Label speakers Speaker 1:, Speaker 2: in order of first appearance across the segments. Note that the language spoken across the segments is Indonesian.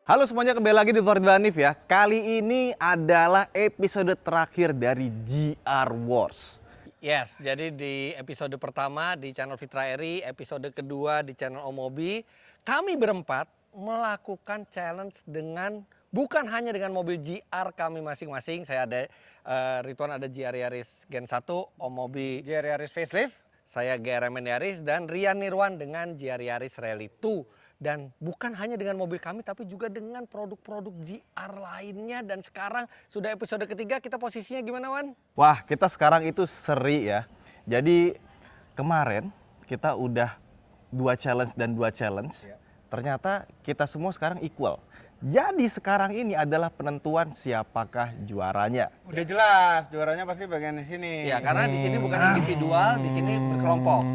Speaker 1: Halo semuanya, kembali lagi di Ford Hanif ya. Kali ini adalah episode terakhir dari GR Wars.
Speaker 2: Yes, jadi di episode pertama di channel Fitra Eri, episode kedua di channel Omobi, kami berempat melakukan challenge dengan bukan hanya dengan mobil GR kami masing-masing. Saya ada Ridwan, ada GR Yaris Gen 1, Omobi
Speaker 3: GR Yaris facelift.
Speaker 2: saya GRMN Yaris, dan Rian Nirwan dengan GR Yaris Rally 2. Dan bukan hanya dengan mobil kami, tapi juga dengan produk-produk GR lainnya. Dan sekarang sudah episode ketiga, kita posisinya gimana, Wan?
Speaker 1: Wah, kita sekarang itu seri ya. Jadi kemarin kita udah 2 challenge dan 2 challenge. Ternyata kita semua sekarang equal. Jadi sekarang ini adalah penentuan siapakah juaranya.
Speaker 3: Udah jelas, juaranya pasti bagian di sini.
Speaker 2: Ya, karena di sini bukan individual, di sini berkelompok.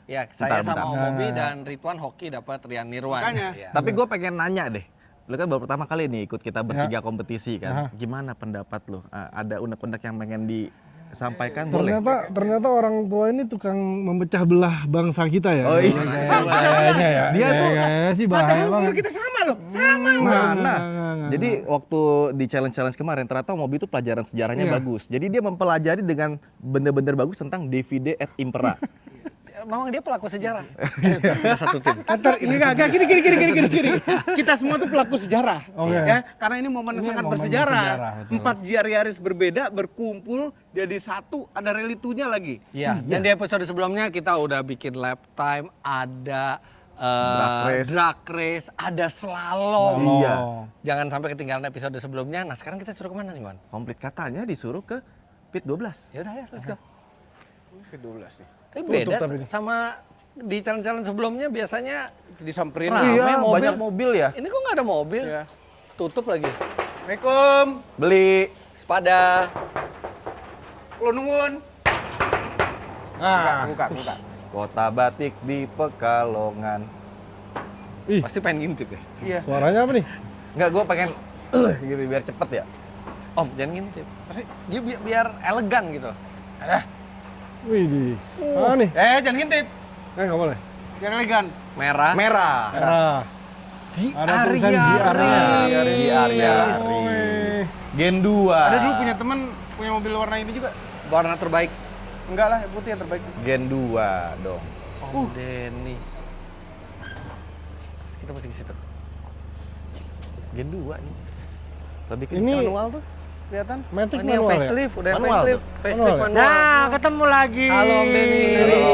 Speaker 2: Ya, saya
Speaker 1: Bentar.
Speaker 2: sama Omobi dan Ridwan hoki dapat Rian Nirwan.
Speaker 3: Makanya.
Speaker 2: Ya.
Speaker 1: Tapi gue pengen nanya deh. Lu kan baru pertama kali nih ikut kita bertiga kompetisi kan. Gimana pendapat lu? Ada unek-unek yang pengen disampaikan? Boleh?
Speaker 4: Ternyata orang tua ini tukang memecah belah bangsa kita ya.
Speaker 1: Oh iya.
Speaker 4: Kayaknya ya.
Speaker 1: Dia tuh
Speaker 4: kayaknya sih bahaya banget.
Speaker 3: Kita sama loh, sama.
Speaker 1: Mana? Jadi waktu di challenge kemarin ternyata Mobi itu pelajaran sejarahnya bagus. Jadi dia mempelajari dengan bener-bener bagus tentang Davide et Impera.
Speaker 2: Memang dia pelaku sejarah. Satu tim.
Speaker 3: Antar ini agak gini. Kita semua tuh pelaku sejarah.
Speaker 4: Oke.
Speaker 3: Ya, karena ini momen
Speaker 4: Ini
Speaker 3: sangat
Speaker 4: momen
Speaker 3: bersejarah.
Speaker 4: bersejarah, betul.
Speaker 3: 4 GR Yaris berbeda berkumpul jadi satu, ada rally 2-nya lagi.
Speaker 2: Iya, dan di episode sebelumnya kita udah bikin lap time, ada drag race, ada slalom.
Speaker 1: Iya.
Speaker 2: Jangan sampai ketinggalan episode sebelumnya. Nah, sekarang kita suruh kemana nih, Wan?
Speaker 1: Komplit katanya disuruh ke pit 12.
Speaker 2: Ya udah ya, let's go.
Speaker 3: Ke-12 nih.
Speaker 2: Tapi beda
Speaker 4: tapi ini.
Speaker 2: sama di challenge sebelumnya biasanya
Speaker 3: Disamperin.
Speaker 2: Rame
Speaker 1: Iya,
Speaker 2: mobil.
Speaker 1: banyak mobil ya.
Speaker 2: ini kok nggak ada mobil.
Speaker 3: Iya.
Speaker 2: Tutup lagi.
Speaker 3: Assalamualaikum.
Speaker 1: Beli.
Speaker 2: Sepada.
Speaker 3: Lo nuwun.
Speaker 4: Nah,
Speaker 3: Buka.
Speaker 1: Kota batik di Pekalongan.
Speaker 4: ih,
Speaker 2: Pasti pengen ngintip ya.
Speaker 3: Iya.
Speaker 4: suaranya apa nih?
Speaker 1: Enggak, gue pengen gitu biar cepet ya.
Speaker 2: Om, jangan ngintip. Pasti dia biar elegan gitu.
Speaker 4: Wih, di. Ah nih.
Speaker 3: Jangan ngintip.
Speaker 4: Nggak boleh.
Speaker 3: Jangan elegan.
Speaker 2: Merah.
Speaker 1: Merah.
Speaker 4: Merah. Ada tulisan GR.
Speaker 1: GR Yari. Gen 2.
Speaker 3: Ada dulu punya teman punya mobil warna ini juga.
Speaker 2: Warna terbaik.
Speaker 3: Enggak lah, putih yang terbaik.
Speaker 1: Gen 2 dong.
Speaker 2: Om Denny. Terus kita mesti ke situ.
Speaker 1: Gen 2 nih. Lebih ke
Speaker 4: Ini-
Speaker 1: manual tuh.
Speaker 3: Kelihatan?
Speaker 4: Matic
Speaker 2: Ini yang
Speaker 4: manual ya?
Speaker 2: facelift, udah yang
Speaker 1: Manual
Speaker 2: facelift.
Speaker 1: tuh.
Speaker 2: Facelift
Speaker 4: Manual
Speaker 2: manual.
Speaker 5: Nah, ketemu lagi.
Speaker 2: Halo Om Denny.
Speaker 1: Halo.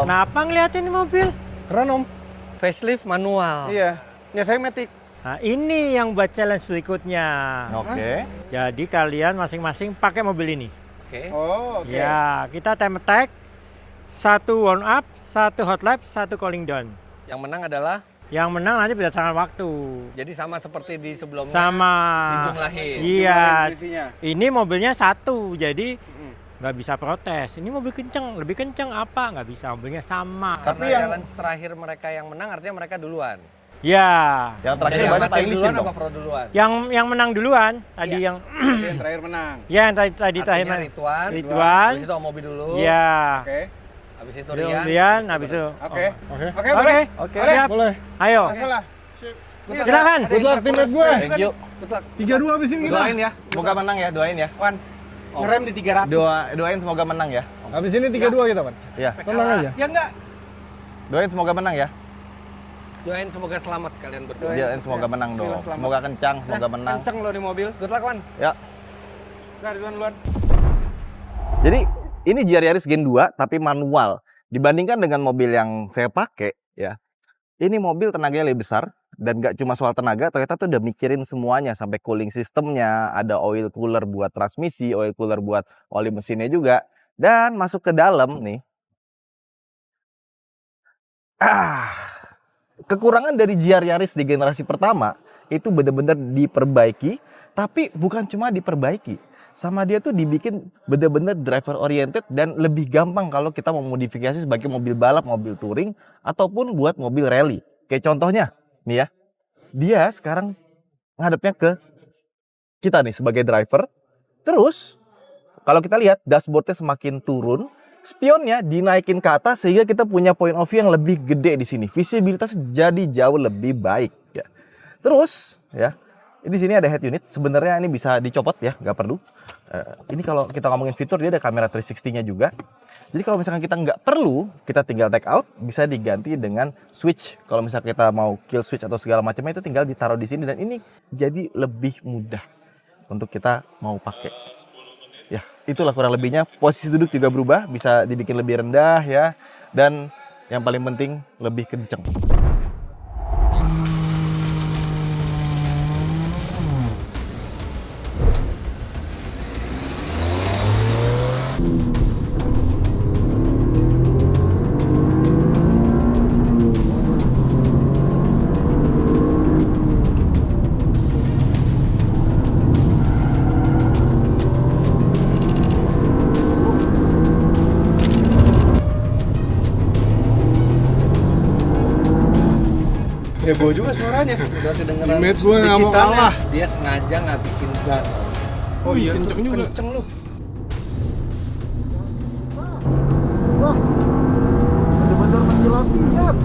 Speaker 5: Kenapa ngeliatin ini mobil?
Speaker 4: Keren om.
Speaker 2: Facelift manual.
Speaker 3: Iya. Ya saya Matic.
Speaker 5: Nah, ini yang buat challenge berikutnya.
Speaker 1: Oke.
Speaker 5: Jadi kalian masing-masing pakai mobil ini.
Speaker 2: Oke.
Speaker 3: Oh, oke.
Speaker 5: Ya, kita time attack. 1 warm up, 1 hot lap, 1 cooling down.
Speaker 2: Yang menang adalah,
Speaker 5: Yang menang nanti berdasarkan waktu.
Speaker 2: jadi sama seperti di sebelumnya.
Speaker 5: Sama.
Speaker 2: Dijumlahin.
Speaker 5: Iya.
Speaker 3: Selisihnya.
Speaker 5: Ini mobilnya 1, jadi nggak bisa protes. Ini mobil kenceng, lebih kenceng apa? Nggak bisa, mobilnya sama.
Speaker 2: Karena
Speaker 1: Tapi yang-
Speaker 2: challenge terakhir mereka yang menang, artinya mereka duluan.
Speaker 5: Ya.
Speaker 1: Yang terakhir
Speaker 2: Jadi
Speaker 1: banyak
Speaker 2: amatir
Speaker 1: paling licin
Speaker 2: duluan
Speaker 1: dong.
Speaker 2: apa pro duluan?
Speaker 5: Yang menang duluan tadi
Speaker 2: Iya.
Speaker 5: yang
Speaker 3: Jadi yang terakhir menang.
Speaker 5: ya yang tadi terakhir
Speaker 2: Artinya Ridwan.
Speaker 5: Ridwan.
Speaker 2: Habis itu Omobi dulu.
Speaker 5: Ya.
Speaker 3: Oke.
Speaker 2: Habis itu
Speaker 5: Rian,
Speaker 2: Rian.
Speaker 5: habis itu.
Speaker 3: Oke.
Speaker 4: Oke.
Speaker 3: Oke,
Speaker 5: Oke,
Speaker 3: boleh.
Speaker 1: Oke.
Speaker 5: siap.
Speaker 4: Boleh.
Speaker 5: Ayo.
Speaker 3: Masalah.
Speaker 5: Silakan.
Speaker 4: Good luck teammate gue.
Speaker 1: Thank you.
Speaker 2: Good luck.
Speaker 4: 3-2 abis ini kita.
Speaker 1: Doain ya, semoga menang ya, doain ya.
Speaker 3: Wan, ngerem di 300.
Speaker 1: Doain semoga menang ya.
Speaker 4: Abis ini 3-2 kita, Pan.
Speaker 1: Iya,
Speaker 4: Tenang aja.
Speaker 3: Ya enggak.
Speaker 1: doain semoga menang ya.
Speaker 2: Doain semoga selamat kalian berdua.
Speaker 1: Doain semoga menang dong.
Speaker 3: Selamat.
Speaker 1: Semoga kencang, semoga menang.
Speaker 3: Kenceng lo di mobil.
Speaker 2: Good luck, Wan.
Speaker 1: Ya.
Speaker 3: Enggak, duluan.
Speaker 1: Jadi ini GR Yaris Gen 2 tapi manual. Dibandingkan dengan mobil yang saya pakai ya. Ini mobil tenaganya lebih besar dan gak cuma soal tenaga, Toyota tuh udah mikirin semuanya sampai cooling sistemnya, ada oil cooler buat transmisi, oil cooler buat oli mesinnya juga. Dan masuk ke dalam nih. Kekurangan dari GR Yaris di generasi pertama itu benar-benar diperbaiki, tapi bukan cuma diperbaiki. Sama dia tuh dibikin benar-benar driver oriented dan lebih gampang kalau kita mau modifikasi sebagai mobil balap, mobil touring ataupun buat mobil rally. Kayak contohnya nih ya. Dia sekarang ngadepnya ke kita nih sebagai driver. Terus kalau kita lihat dashboardnya semakin turun, spionnya dinaikin ke atas sehingga kita punya point of view yang lebih gede di sini. Visibilitas jadi jauh lebih baik ya. Terus ya. Di sini ada head unit, sebenarnya ini bisa dicopot ya, nggak perlu. Ini kalau kita ngomongin fitur, dia ada kamera 360-nya juga. Jadi kalau misalkan kita nggak perlu, kita tinggal take out, bisa diganti dengan switch. Kalau misalkan kita mau kill switch atau segala macamnya itu tinggal ditaruh di sini dan ini jadi lebih mudah untuk kita mau pakai. Ya, itulah kurang lebihnya. Posisi duduk juga berubah, bisa dibikin lebih rendah ya, dan yang paling penting lebih kenceng.
Speaker 3: Heboh juga suaranya.
Speaker 2: Udah kedengeran.
Speaker 4: Teammate gue nggak mau
Speaker 3: Digitalnya.
Speaker 4: kalah.
Speaker 2: Dia sengaja ngabisin gas.
Speaker 3: Oh iya,
Speaker 4: kenceng juga.
Speaker 2: Kenceng lu.
Speaker 1: Wah, bener-bener masih latihan.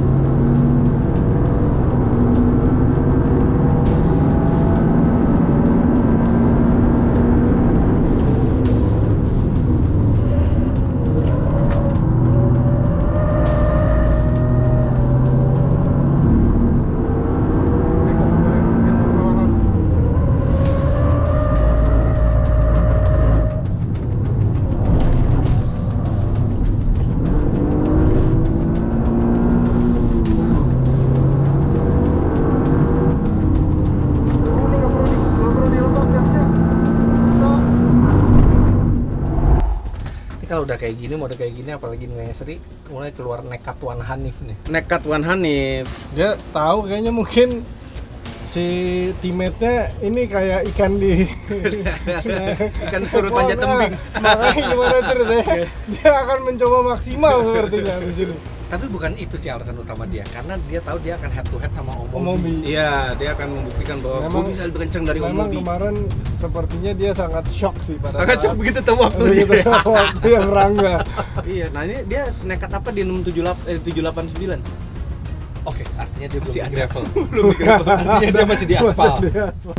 Speaker 2: Kalau udah kayak gini, mode kayak gini, apalagi nih Sri, mulai keluar nekat Wan Hanif nih.
Speaker 3: Nekat Wan Hanif.
Speaker 4: Dia tahu kayaknya mungkin si teammate-nya ini kayak ikan di
Speaker 3: Ikan surut panjat tembing.
Speaker 4: Makanya gimana ceritanya? Dia akan mencoba maksimal sepertinya di sini.
Speaker 2: Tapi bukan itu sih alasan utama dia, karena dia tahu dia akan head to head sama Om Mobi.
Speaker 4: Mobi.
Speaker 3: Iya, dia akan membuktikan bahwa
Speaker 4: Memang-
Speaker 3: gue bisa lebih kenceng dari Om
Speaker 4: Memang
Speaker 3: Mobi.
Speaker 4: kemarin sepertinya dia sangat shock sih pada
Speaker 3: Sangat cok begitu tahu waktu dia.
Speaker 4: begitu waktu yang rangga.
Speaker 3: Iya, nah ini dia nekat apa di 789?
Speaker 2: Oke, artinya dia belum
Speaker 3: Masih
Speaker 2: di
Speaker 3: ada.
Speaker 2: gravel.
Speaker 3: Belum di gravel.
Speaker 2: Artinya dia masih di aspal.
Speaker 4: Masih di aspal.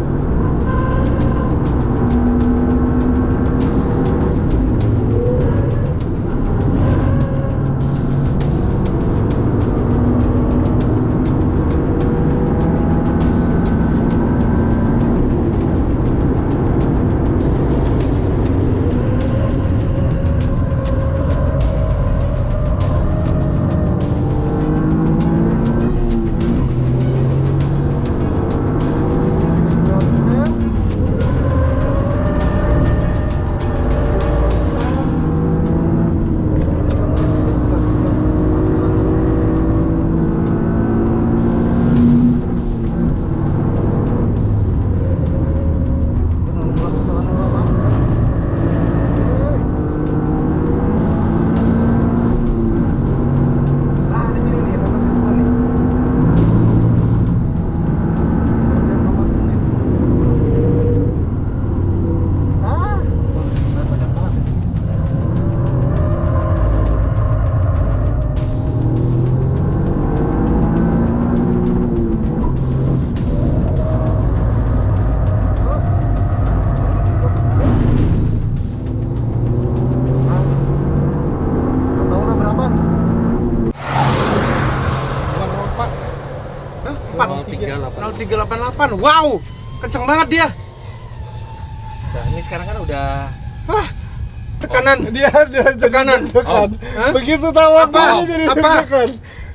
Speaker 3: Hah?
Speaker 2: 038.
Speaker 3: 0388. Wow, kenceng banget dia.
Speaker 2: Nah, ini sekarang kan udah
Speaker 3: Tekanan.
Speaker 4: Dia
Speaker 3: Tekanan.
Speaker 4: deg-degan.
Speaker 3: Hah?
Speaker 4: Begitu tahu
Speaker 3: Apa?
Speaker 4: waktunya jadi
Speaker 3: Apa?
Speaker 4: deg-degan.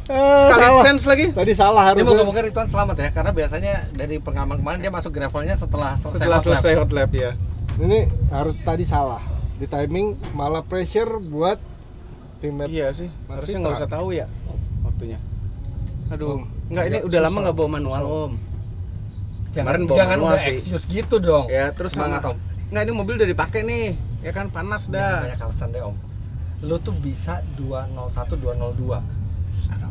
Speaker 3: Sekali
Speaker 4: Salah.
Speaker 3: sense lagi.
Speaker 4: Tadi salah
Speaker 2: ini
Speaker 4: harusnya.
Speaker 2: moga-moga Ridwan selamat ya, karena biasanya dari pengalaman kemarin dia masuk gravelnya setelah
Speaker 3: Setelah
Speaker 2: hot lap.
Speaker 3: selesai hot lap ya.
Speaker 4: Ini harus tadi salah. Di timing malah pressure buat teammate.
Speaker 3: Iya sih.
Speaker 4: Mas
Speaker 3: Harusnya
Speaker 4: Fitra.
Speaker 3: nggak usah tahu ya waktunya. Aduh,
Speaker 4: Om,
Speaker 3: nggak ini
Speaker 4: agak
Speaker 3: udah lama
Speaker 4: susah.
Speaker 3: nggak bawa manual Om.
Speaker 2: Jangan,
Speaker 3: Kemarin bawa
Speaker 2: jangan
Speaker 3: manual
Speaker 2: udah
Speaker 3: sih.
Speaker 2: excuse gitu dong.
Speaker 3: Ya terus
Speaker 2: Semangat
Speaker 3: sama.
Speaker 2: Om.
Speaker 3: Nggak, ini mobil udah dipakai nih. Ya kan panas
Speaker 2: Jangan
Speaker 3: dah.
Speaker 2: banyak alasan deh Om. Lu tuh bisa 201, 202.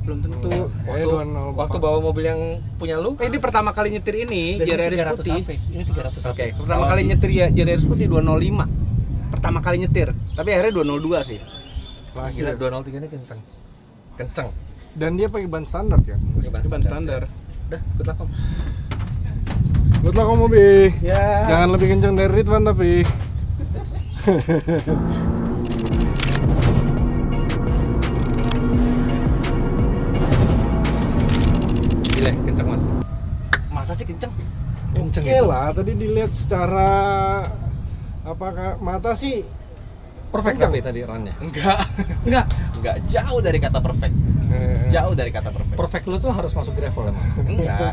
Speaker 3: Belum tentu.
Speaker 2: Waktu,
Speaker 4: 204.
Speaker 2: waktu bawa mobil yang punya lu,
Speaker 3: Ini pertama kali nyetir ini
Speaker 2: dan ini
Speaker 3: JRS
Speaker 2: 300
Speaker 3: putih.
Speaker 2: HP. Ini 300
Speaker 3: Oke,
Speaker 2: HP.
Speaker 3: pertama
Speaker 2: Kalau
Speaker 3: kali
Speaker 2: di-
Speaker 3: nyetir ya JRS putih 205. Pertama kali nyetir, tapi akhirnya 202 sih.
Speaker 2: Wah, gila 203 ini kenceng. Kenceng.
Speaker 4: Dan dia pakai ban standar kan?
Speaker 2: Pakai ban
Speaker 3: Itu ban standar.
Speaker 2: Udah, ikut lah Om.
Speaker 4: Good luck Om Mobi.
Speaker 3: Ya.
Speaker 4: Jangan lebih kencang dari Ridwan tapi.
Speaker 2: Gila, kenceng banget.
Speaker 1: Masa sih kenceng?
Speaker 2: Kenceng
Speaker 4: Oke
Speaker 2: gitu.
Speaker 4: lah, tadi dilihat secara apakah mata sih
Speaker 2: Perfect
Speaker 4: Kenceng.
Speaker 2: tapi tadi runnya.
Speaker 1: Enggak.
Speaker 2: Enggak.
Speaker 1: Enggak, jauh dari kata perfect. Jauh dari kata perfect.
Speaker 2: Perfect lu tuh harus masuk gravel emang.
Speaker 1: Enggak.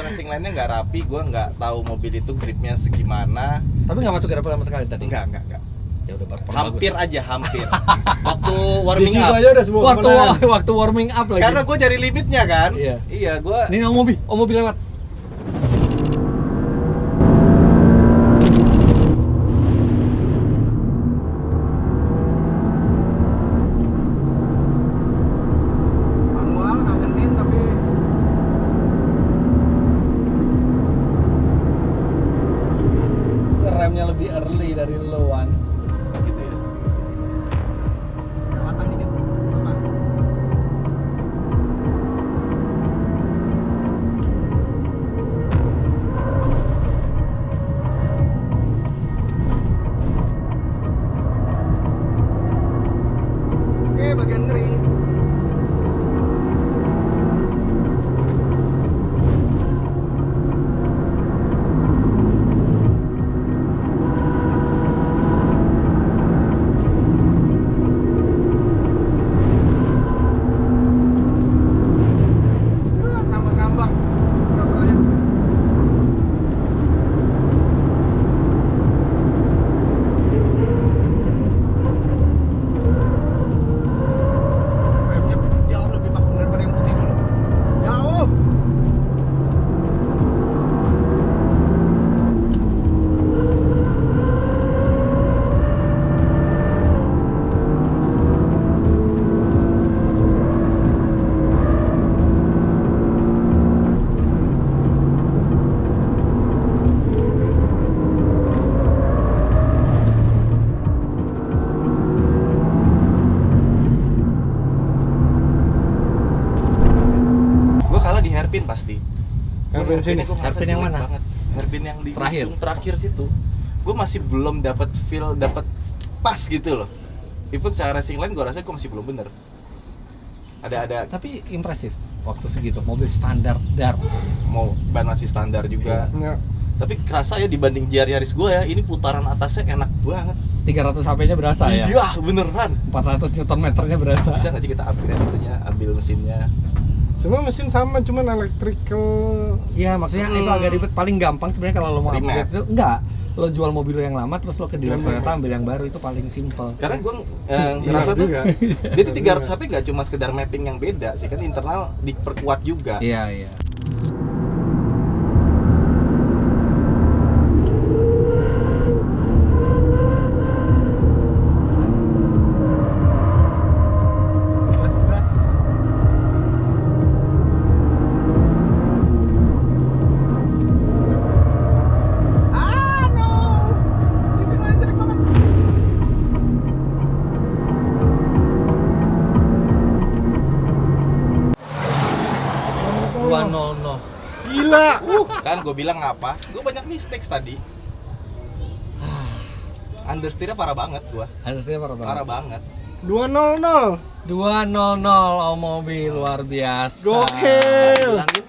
Speaker 1: Racing line-nya enggak rapi, gua enggak tahu mobil itu gripnya segimana.
Speaker 2: Tapi nggak masuk gravel sama sekali tadi.
Speaker 1: Enggak.
Speaker 2: Ya udah
Speaker 1: Hampir
Speaker 2: bagus.
Speaker 1: aja, hampir. Waktu
Speaker 4: di
Speaker 1: warming
Speaker 4: situ
Speaker 1: up.
Speaker 4: aja udah semua
Speaker 2: Waktu
Speaker 4: kemenangan.
Speaker 2: waktu warming up lagi.
Speaker 1: Karena gue cari limitnya kan.
Speaker 2: Iya.
Speaker 1: Iya, gue
Speaker 2: Ini Om Mobi lewat.
Speaker 3: Manual ngangenin tapi
Speaker 2: Remnya lebih early dari lo, Wan.
Speaker 1: gitu ya.
Speaker 3: kelewatan dikit. Apa? Oke, bagian ngeri. Ngambang-ngambang rotornya. Remnya jauh lebih bagus daripada yang putih dulu. Jauh.
Speaker 1: Gue kalah di hairpin pasti.
Speaker 4: Hairpin sini.
Speaker 1: Gua ngerasa
Speaker 2: Hairpin yang
Speaker 1: jelek
Speaker 2: mana?
Speaker 1: banget. Hairpin yang di
Speaker 2: Terakhir?
Speaker 1: ujung terakhir situ. Gue masih belum dapat feel, dapat pas gitu loh. Even secara racing line gue rasa gue masih belum bener. Ada
Speaker 2: Tapi impresif waktu segitu. Mobil standar dart.
Speaker 1: mau ban masih standar juga.
Speaker 4: Ya.
Speaker 1: Tapi kerasa ya dibanding GR Yaris gue ya, ini putaran atasnya enak banget.
Speaker 2: 300 HP-nya berasa ya.
Speaker 1: Iya, beneran.
Speaker 2: 400 Newton meternya berasa.
Speaker 1: Bisa nggak sih kita upgrade itunya, ambil mesinnya?
Speaker 4: Semua mesin sama, cuman electrical.
Speaker 2: Iya, maksudnya itu agak ribet. Paling gampang sebenarnya kalau lo mau
Speaker 1: Remap.
Speaker 2: upgrade itu enggak. Lo jual mobil lo yang lama terus lo ke dealer Toyota ambil yang baru, itu paling simple.
Speaker 1: Karena gue
Speaker 4: Iya
Speaker 1: ngerasa tuh
Speaker 4: juga.
Speaker 1: dia tuh 300 HP nggak cuma sekedar mapping yang beda sih, kan internal diperkuat juga.
Speaker 2: Iya, iya.
Speaker 3: Gas. Ah, no. Di sini aja jelek banget.
Speaker 2: 200.
Speaker 4: Gila.
Speaker 1: Kan gue bilang apa? Gue banyak mistakes tadi. Understeer-nya parah banget gua.
Speaker 2: Harusnya parah banget.
Speaker 1: Parah banget.
Speaker 4: 200.
Speaker 2: 200 Om Mobi luar biasa.
Speaker 4: Gokil.
Speaker 1: Bilangin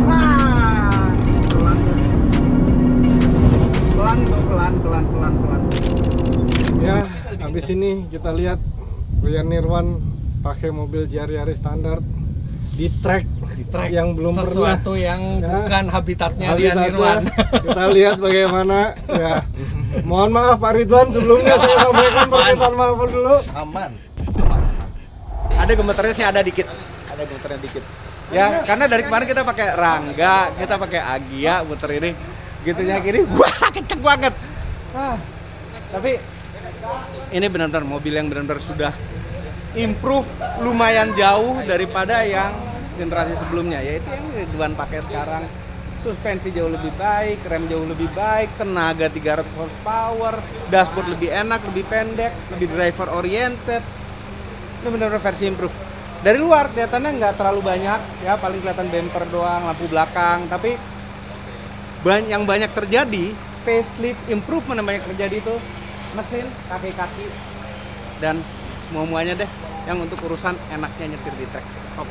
Speaker 3: Ah. Pelan.
Speaker 4: Ya, habis ini kita lihat Rian Nirwan pakai mobil GR Yaris standar di track
Speaker 2: Di track
Speaker 4: yang belum pernah.
Speaker 2: sesuatu yang
Speaker 4: Ya.
Speaker 2: bukan habitatnya dia
Speaker 4: Habitatnya.
Speaker 2: Nirwan.
Speaker 4: Kita lihat bagaimana ya. Mohon maaf Pak Ridwan, sebelumnya saya sampaikan permintaan maaf dulu.
Speaker 1: aman.
Speaker 3: Ada gemeternya sih, ada dikit. Ada gemeternya dikit. Ya, karena dari kemarin kita pakai Rangga, kita pakai Agia muter ini. Gitunya kiri, wah kenceng banget. Ah, tapi ini benar-benar mobil yang benar-benar sudah improve lumayan jauh daripada yang generasi sebelumnya, yaitu yang Ridwan pakai sekarang. Suspensi jauh lebih baik, rem jauh lebih baik, tenaga 300 horsepower, dashboard lebih enak, lebih pendek, lebih driver oriented. Ini benar-benar versi improve. dari luar kelihatannya nggak terlalu banyak ya, paling kelihatan bumper doang, lampu belakang, tapi yang banyak terjadi facelift improvement yang banyak terjadi itu mesin, kaki-kaki, dan semua-muanya deh yang untuk urusan enaknya nyetir di trek. Top.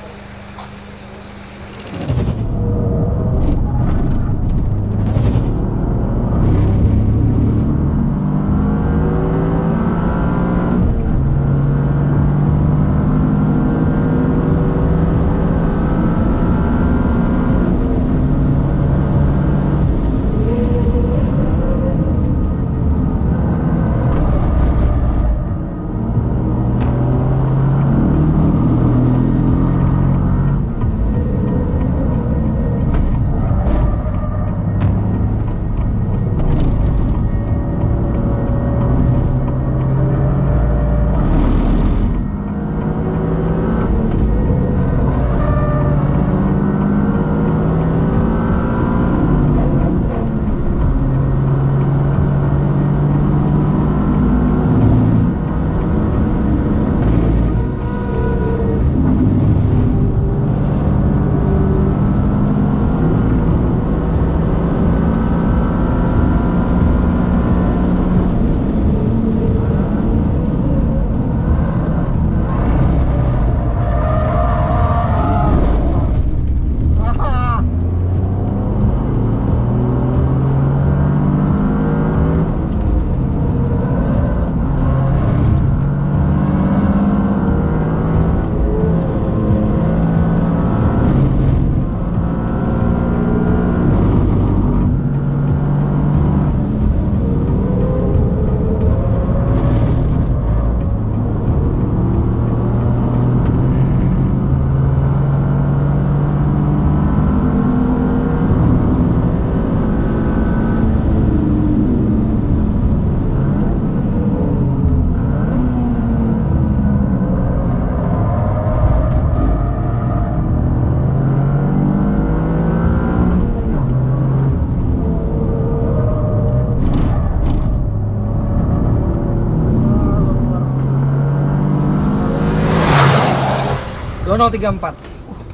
Speaker 2: Dono 34.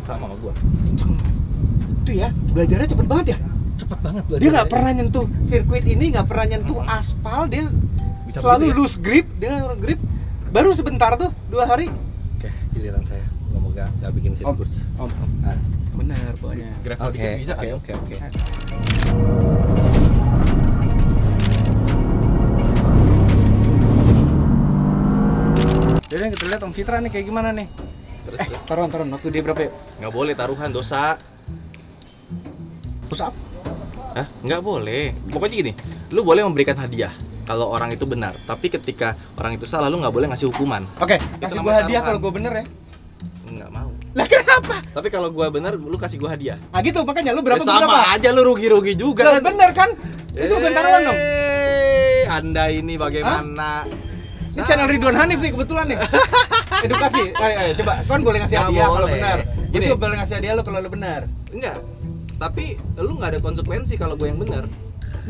Speaker 3: Sama gua. Itu ya, belajarnya cepet banget ya.
Speaker 2: Cepet banget belajar.
Speaker 3: Dia nggak pernah nyentuh sirkuit ini, nggak pernah nyentuh aspal, dia
Speaker 2: Bisa
Speaker 3: selalu
Speaker 2: begitu ya?
Speaker 3: loose grip, dia grip. Baru sebentar tuh, 2 hari.
Speaker 2: Oke, giliran saya. Semoga nggak bikin sirkus.
Speaker 3: Om. Bener pokoknya.
Speaker 1: Gravel
Speaker 2: Oke,
Speaker 1: dikit bisa
Speaker 2: oke,
Speaker 1: kan?
Speaker 2: oke, oke.
Speaker 3: Jadi kita lihat Om Fitra nih kayak gimana nih.
Speaker 1: Terus,
Speaker 3: Taruhan waktu dia berapa ya?
Speaker 1: nggak boleh taruhan, dosa.
Speaker 3: Push up.
Speaker 1: Hah? Nggak boleh. Pokoknya gini, lu boleh memberikan hadiah kalau orang itu benar, tapi ketika orang itu salah, lu nggak boleh ngasih hukuman.
Speaker 3: Oke, kasih
Speaker 1: namanya
Speaker 3: gua hadiah
Speaker 1: taruhan.
Speaker 3: kalau gua bener ya.
Speaker 1: Nggak mau.
Speaker 3: Lah kenapa?
Speaker 1: Tapi kalau gua benar, lu kasih gua hadiah.
Speaker 3: Ah gitu, makanya lu berapa
Speaker 1: Ya,
Speaker 3: gua
Speaker 1: sama
Speaker 3: berapa?
Speaker 1: aja, lu rugi-rugi juga
Speaker 3: Lah,
Speaker 1: kan.
Speaker 3: bener kan? Itu bukan taruhan dong.
Speaker 1: Anda ini bagaimana?
Speaker 3: Ini channel Ridwan Hanif nih kebetulan nih. Edukasi. Ayo, coba. Kan boleh ngasih
Speaker 1: Nggak
Speaker 3: hadiah kalau
Speaker 1: boleh.
Speaker 3: benar.
Speaker 1: Gini.
Speaker 3: Itu boleh ngasih hadiah lu kalau lu benar.
Speaker 1: Enggak. Tapi lu nggak ada konsekuensi kalau gue yang benar.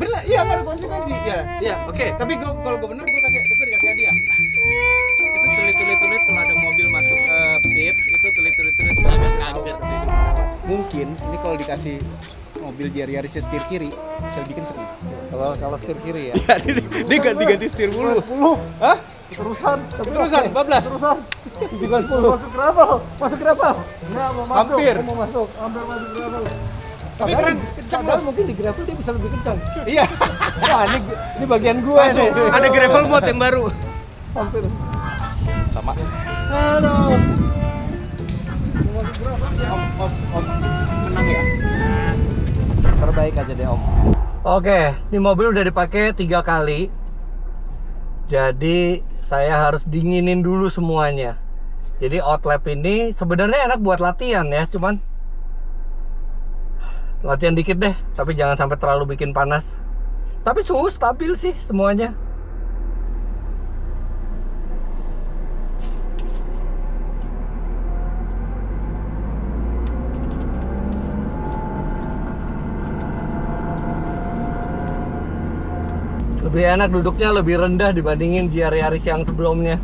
Speaker 3: Benar, iya ada konsekuensi ya.
Speaker 1: Iya, oke.
Speaker 3: Tapi kalau gue bener gue dikasih hadiah. Itu tulis kalau ada mobil masuk ke pit itu tulis agak kaget sih. Mungkin ini kalau dikasih mobil Yaris setir kiri bisa lebih kenceng.
Speaker 2: Kalau setir kiri ya.
Speaker 3: Dia ganti-ganti setir mulu. Hah? Terusan, bablas. Terusan. 30. Masuk gravel. Enggak mau masuk. Hampir masuk gravel. Tapi keren, kenceng loh. Mungkin di gravel dia bisa lebih kencang. Iya. Wah, ini bagian gue nih. Ada gravel mode yang baru. Hampir.
Speaker 1: Sama.
Speaker 3: Aduh. Om, menang ya.
Speaker 2: Terbaik aja deh Om. Oke, ini mobil udah dipakai 3 kali. Jadi saya harus dinginin dulu semuanya. Jadi outlap ini sebenarnya enak buat latihan ya, cuman latihan dikit deh, tapi jangan sampai terlalu bikin panas. Tapi suhu stabil sih semuanya. Lebih enak duduknya, lebih rendah dibandingin GR Yaris yang sebelumnya.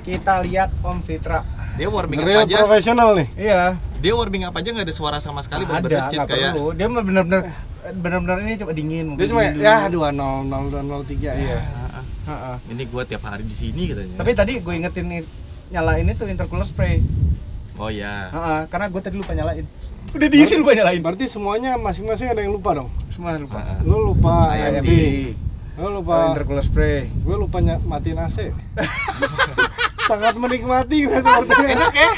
Speaker 3: Kita lihat Om Fitra.
Speaker 1: Dia warming
Speaker 4: Real
Speaker 1: apa aja?
Speaker 4: profesional nih.
Speaker 3: Iya.
Speaker 1: Dia warming apa aja nggak ada suara sama sekali,
Speaker 3: Ada,
Speaker 1: bener-bener cheat
Speaker 3: nggak
Speaker 1: kayak.
Speaker 3: perlu. Dia mah bener-bener ini coba dingin.
Speaker 4: Dia cuma
Speaker 3: dingin dulu.
Speaker 4: ya 20003
Speaker 3: Iya.
Speaker 4: ya.
Speaker 3: Heeh.
Speaker 1: Ini gua tiap hari di sini katanya.
Speaker 3: Tapi tadi gue ingetin nyalain itu intercooler spray.
Speaker 1: oh ya.
Speaker 3: Heeh, karena gue tadi lupa nyalain. Udah diisi lupa nyalain.
Speaker 4: Berarti semuanya masing-masing ada yang lupa dong.
Speaker 3: Semua lupa.
Speaker 4: Lu lupa
Speaker 3: IMD.
Speaker 4: IMD. Lu lupa
Speaker 3: Intercooler spray.
Speaker 4: gue lupa matiin AC. Sangat menikmati gue sepertinya.
Speaker 3: Enak ya?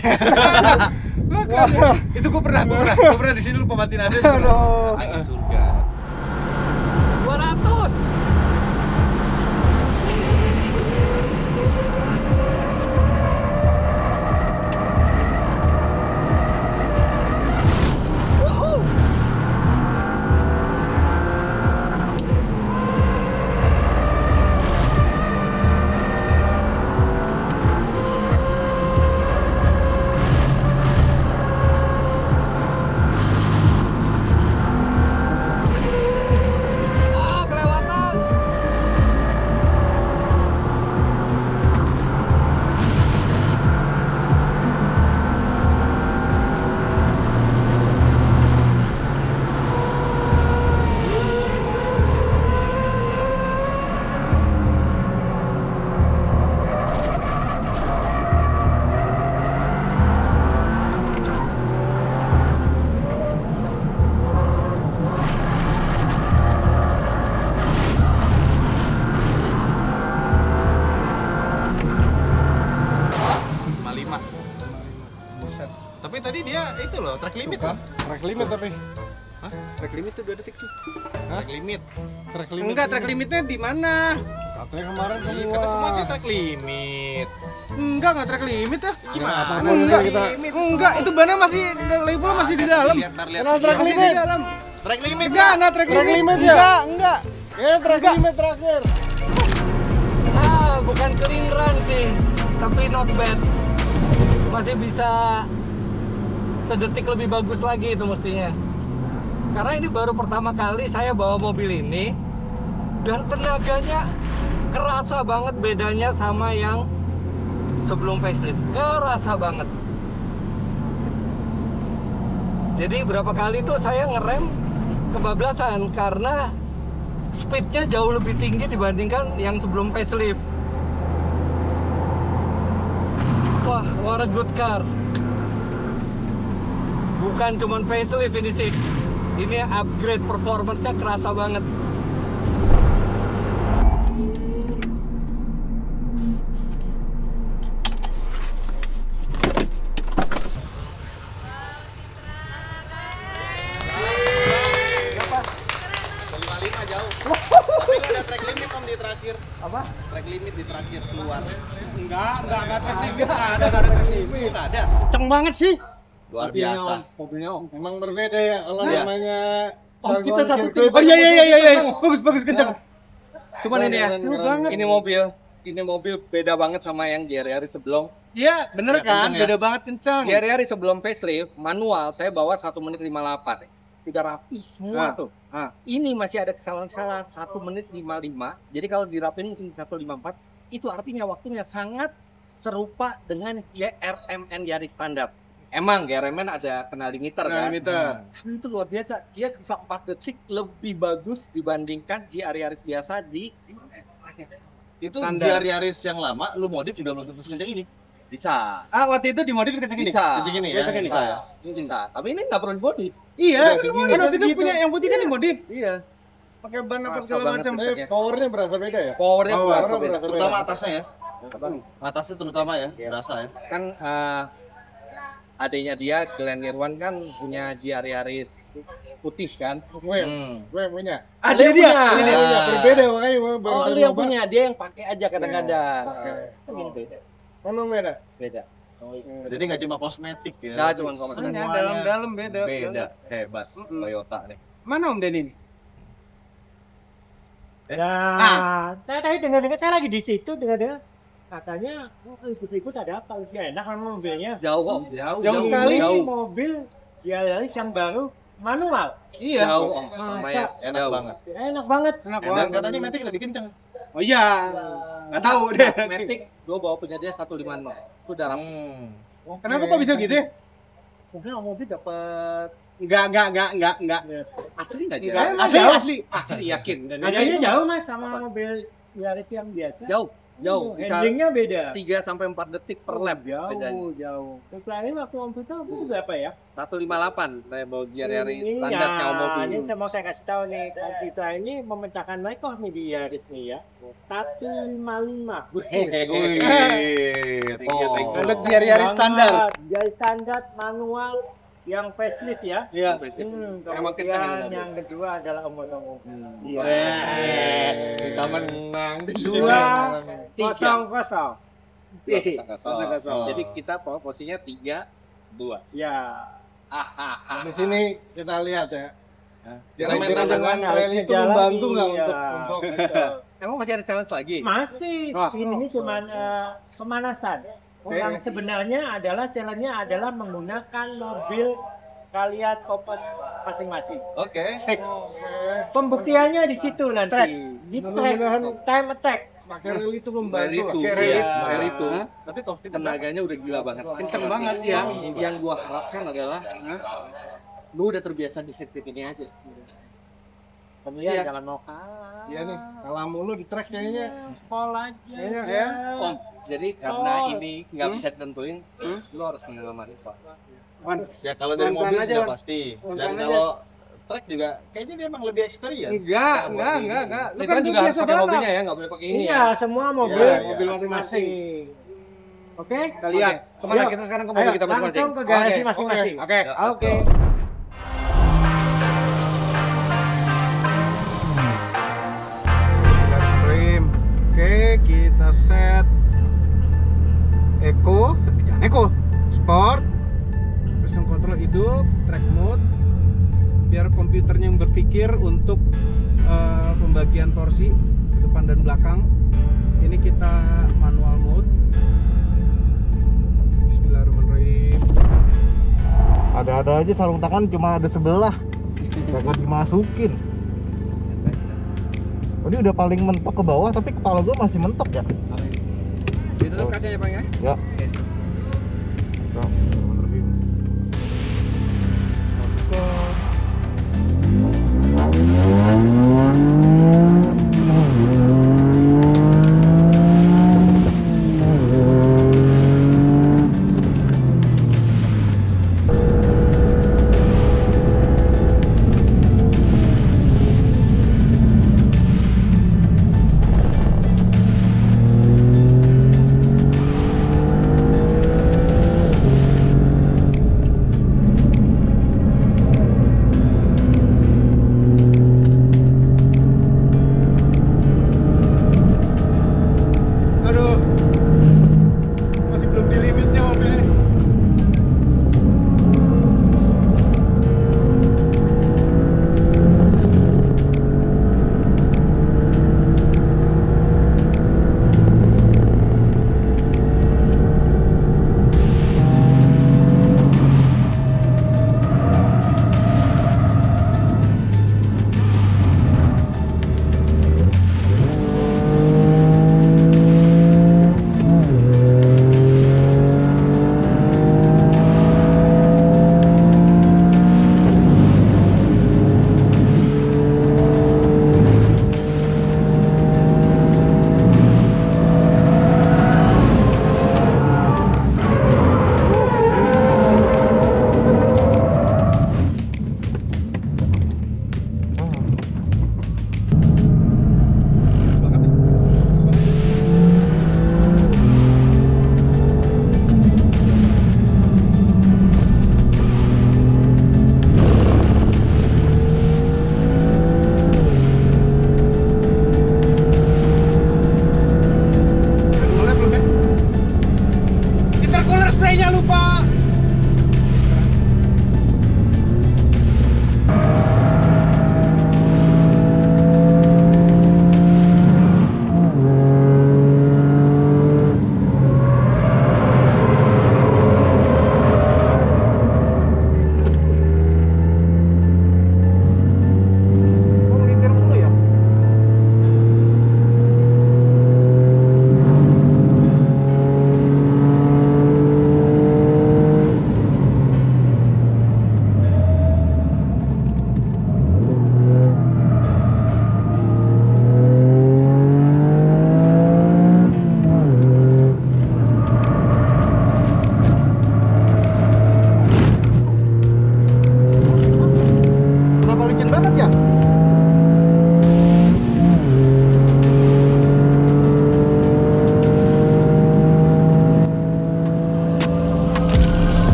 Speaker 4: Wah.
Speaker 3: Itu gue pernah di sini lupa matiin AC.
Speaker 4: Aduh.
Speaker 1: Angin surga.
Speaker 2: 200. Kelewatan.
Speaker 3: Buset.
Speaker 1: Tapi tadi dia itu loh, track limit
Speaker 3: Tuh kan.
Speaker 1: kan?
Speaker 4: Track limit tapi.
Speaker 3: Track limit tuh 2 detik tuh.
Speaker 1: Track limit.
Speaker 4: Track limit.
Speaker 3: Enggak, track limitnya di mana?
Speaker 4: Katanya kemarin
Speaker 1: Iya,
Speaker 4: semua.
Speaker 1: kata semua sih track limit.
Speaker 3: Enggak track limit ya.
Speaker 1: Gimana?
Speaker 4: apapun
Speaker 3: Enggak,
Speaker 4: kita-
Speaker 3: enggak, itu bannya masih label masih di dalam.
Speaker 1: Lihat, ntar lihat.
Speaker 4: Kenal track
Speaker 3: Masih di
Speaker 4: limit.
Speaker 3: dalam.
Speaker 1: Track limit.
Speaker 3: Enggak track
Speaker 4: Track
Speaker 3: limit.
Speaker 4: limit ya?
Speaker 3: Enggak.
Speaker 4: Track
Speaker 3: Enggak.
Speaker 4: limit terakhir.
Speaker 2: Bukan clean run sih, tapi not bad. Masih bisa sedetik lebih bagus lagi itu mestinya. Karena ini baru pertama kali saya bawa mobil ini dan tenaganya kerasa banget bedanya sama yang sebelum facelift. Kerasa banget. Jadi berapa kali tuh saya ngerem kebablasan karena speednya jauh lebih tinggi dibandingkan yang sebelum facelift. Wah, what a good car. Bukan cuman facelift ini sih. Ini upgrade performance-nya kerasa banget.
Speaker 1: Tapi lu ada track limit om di terakhir.
Speaker 3: Apa?
Speaker 1: Track limit di terakhir keluar.
Speaker 3: Enggak track limit. Enggak ada track limit.
Speaker 1: Enggak ada.
Speaker 3: Kenceng banget sih.
Speaker 1: Luar
Speaker 4: Mobilnya,
Speaker 1: biasa.
Speaker 4: Om. Mobilnya Om. Emang berbeda ya kalau
Speaker 1: Iya.
Speaker 4: namanya.
Speaker 2: Oh,
Speaker 4: jargon
Speaker 2: kita satu
Speaker 4: sirkuit.
Speaker 2: tim.
Speaker 3: Oh iya. Bagus kenceng.
Speaker 2: Cuman ini ya,
Speaker 4: Keren banget.
Speaker 2: ini mobil beda banget sama yang GR sebelum.
Speaker 3: Iya, bener
Speaker 1: Iya,
Speaker 3: kan?
Speaker 1: kenceng ya.
Speaker 3: Beda banget kenceng.
Speaker 2: GR sebelum facelift manual saya bawa 1 menit 58. Udah rapi semua
Speaker 3: Ah.
Speaker 2: tuh. Ini masih ada kesalahan-kesalahan 1 menit 55. Jadi kalau dirapin mungkin 1:54. Itu artinya waktunya sangat serupa dengan GRMN Yaris standar. Emang GRMN ada kena limiter kan?
Speaker 3: Limiter.
Speaker 2: Tapi itu luar biasa. Dia bisa 4 detik lebih bagus dibandingkan GR Yaris biasa di
Speaker 1: Itu
Speaker 3: Standar.
Speaker 1: GR Yaris yang lama, lu modif juga belum tentu sekencang ini.
Speaker 2: bisa.
Speaker 3: Waktu itu dimodif kenceng gini.
Speaker 2: Bisa.
Speaker 1: Kencang ini ya.
Speaker 3: Kenceng ini.
Speaker 1: Bisa ya.
Speaker 2: Bisa. Tapi ini nggak perlu dimodif.
Speaker 3: Iya,
Speaker 1: Udah segini,
Speaker 3: kan waktu itu
Speaker 2: segitu.
Speaker 3: punya yang putih kan dimodif.
Speaker 2: Iya.
Speaker 3: Pakai ban apa
Speaker 2: Kerasa
Speaker 3: segala
Speaker 2: banget
Speaker 3: macam.
Speaker 2: kencengnya.
Speaker 4: Powernya berasa beda ya?
Speaker 2: Powernya
Speaker 3: Power,
Speaker 2: berasa
Speaker 4: power
Speaker 2: beda.
Speaker 4: berasa
Speaker 1: Terutama atasnya ya.
Speaker 2: Abang,
Speaker 1: Atasnya terutama ya,
Speaker 2: Iya.
Speaker 1: berasa ya.
Speaker 2: kan adanya dia Glenn Irwan kan punya GR Yaris putih kan.
Speaker 4: Gue punya.
Speaker 3: Ada
Speaker 2: yang
Speaker 3: dia.
Speaker 2: punya.
Speaker 3: Ini dia.
Speaker 1: Ah.
Speaker 4: Berbeda makanya gue baru
Speaker 2: Oh,
Speaker 4: kali
Speaker 2: lu yang
Speaker 4: nyoba.
Speaker 2: punya, dia yang pakai aja kadang-kadang.
Speaker 4: Oke.
Speaker 2: Beda.
Speaker 4: Mana beda?
Speaker 2: Beda.
Speaker 1: Jadi nggak cuma kosmetik ya.
Speaker 2: Nggak cuma kosmetik.
Speaker 3: Makanya
Speaker 1: Semuanya
Speaker 3: dalam-dalam beda.
Speaker 1: Beda. Hebat. Toyota nih.
Speaker 3: Mana Om Denny ini?
Speaker 5: Ya, saya tadi dengar-dengar saya lagi di situ dengar-dengar katanya ikut-ikut ada apa? Ya enak kan mobilnya.
Speaker 2: Jauh Om.
Speaker 3: Jauh sekali.
Speaker 5: Ini mobil ya Yaris yang baru manual.
Speaker 3: Iya.
Speaker 2: Jauh Om. Lumayan.
Speaker 1: Enak
Speaker 2: Jauh.
Speaker 1: banget.
Speaker 5: Ya, enak banget.
Speaker 3: Enak
Speaker 1: Dan
Speaker 3: banget.
Speaker 1: katanya metik lebih kenceng.
Speaker 3: Oh iya. Nggak tahu deh.
Speaker 2: Matic gue bawa punya dia 150. Itu udah rapi.
Speaker 3: Kenapa kok bisa gitu ya?
Speaker 2: Mungkin mobil dapat
Speaker 3: Enggak.
Speaker 2: asli nggak
Speaker 3: Enggak,
Speaker 2: Asli.
Speaker 3: asli.
Speaker 2: Asli yakin. Dan
Speaker 5: Harganya
Speaker 2: ini
Speaker 5: jauh mas sama mobil Yaris yang biasa.
Speaker 2: jauh. Bisa
Speaker 5: Handlingnya beda.
Speaker 2: 3 sampai 4 detik per lap bedanya.
Speaker 5: Jauh. Terakhir waktu om itu berapa ya?
Speaker 2: 158 saya bawa GR Yaris
Speaker 5: Ini
Speaker 2: standarnya
Speaker 5: ya,
Speaker 2: mobil.
Speaker 5: ini saya mau saya kasih tahu nih, kita ini memecahkan rekor nih di Yaris nih ya. 155.
Speaker 3: Untuk GR Yaris standar.
Speaker 5: Yaris standar manual yang facelift ya.
Speaker 2: Iya.
Speaker 5: Kemudian
Speaker 2: Emang kencang ini tadi.
Speaker 5: yang kedua adalah omong-omong. Iya.
Speaker 2: Kita menang.
Speaker 5: 2-0.
Speaker 2: Jadi kita posisinya 3-2.
Speaker 5: Ya.
Speaker 4: Di sini kita lihat ya.
Speaker 1: Kita main
Speaker 4: Kira-kira
Speaker 1: tantangan
Speaker 4: dengan rel itu membantu nggak untuk
Speaker 2: Emang masih ada challenge lagi?
Speaker 5: Masih, ini cuma pemanasan. Yang sebenarnya adalah challenge-nya adalah menggunakan mobil kalian open masing-masing.
Speaker 1: Oke.
Speaker 5: Pembuktiannya di situ nanti.
Speaker 2: Track.
Speaker 5: Di track, time attack.
Speaker 4: pakai rel itu membantu.
Speaker 2: Rel itu,
Speaker 4: Pakai
Speaker 2: iya.
Speaker 4: rel itu.
Speaker 2: Rel itu.
Speaker 1: Tapi Taufik
Speaker 2: Tenaganya udah gila banget.
Speaker 3: Kenceng banget ya.
Speaker 2: Yang gua harapkan adalah lu udah terbiasa di sirkuit ini aja.
Speaker 5: Kemudian
Speaker 3: Iya.
Speaker 5: jangan mau kalah.
Speaker 4: Iya nih, kalah mulu di track kayaknya.
Speaker 5: Pol aja.
Speaker 4: Kayaknya
Speaker 3: Ya.
Speaker 2: Om, jadi karena
Speaker 5: Oh.
Speaker 2: ini nggak bisa ditentuin, lu harus mengalami Riva.
Speaker 3: Wan,
Speaker 1: ya kalau dari
Speaker 3: Pelan-pelan
Speaker 1: mobil
Speaker 3: aja,
Speaker 1: sudah
Speaker 3: Wan.
Speaker 1: pasti.
Speaker 3: Pelan-pelan
Speaker 1: Dan
Speaker 3: aja.
Speaker 1: kalau trek juga kayaknya dia emang lebih experience.
Speaker 3: enggak.
Speaker 1: Sama
Speaker 3: Lu
Speaker 1: ini.
Speaker 3: kan
Speaker 2: Kita juga harus
Speaker 3: biasa
Speaker 2: pakai
Speaker 3: balap.
Speaker 2: mobilnya ya, nggak boleh pakai ini
Speaker 5: Iya,
Speaker 2: ya.
Speaker 5: semua mobil
Speaker 1: Iya,
Speaker 3: mobil masing-masing.
Speaker 5: Oke?
Speaker 3: Kita lihat.
Speaker 2: Oke, kemana
Speaker 5: Yuk.
Speaker 2: kita sekarang ke mobil
Speaker 5: Ayo,
Speaker 2: kita masing-masing?
Speaker 5: langsung ke garasi
Speaker 2: Oke.
Speaker 5: masing-masing.
Speaker 2: Oke.
Speaker 1: Ya, let's
Speaker 5: Oke.
Speaker 1: go.
Speaker 3: Trim. Oke, kita set Eco, jangan Eco, Sport. Terus yang kontrol hidup, track mode. Biar komputernya yang berpikir untuk pembagian torsi depan dan belakang. Ini kita manual mode. Bismillahirrahmanirrahim. Ada-ada aja sarung tangan cuma ada sebelah. Kagak dimasukin. Oh, ini udah paling mentok ke bawah tapi kepala gua masih mentok ya.
Speaker 2: Ditutup kacanya, Bang ya.
Speaker 3: Ya.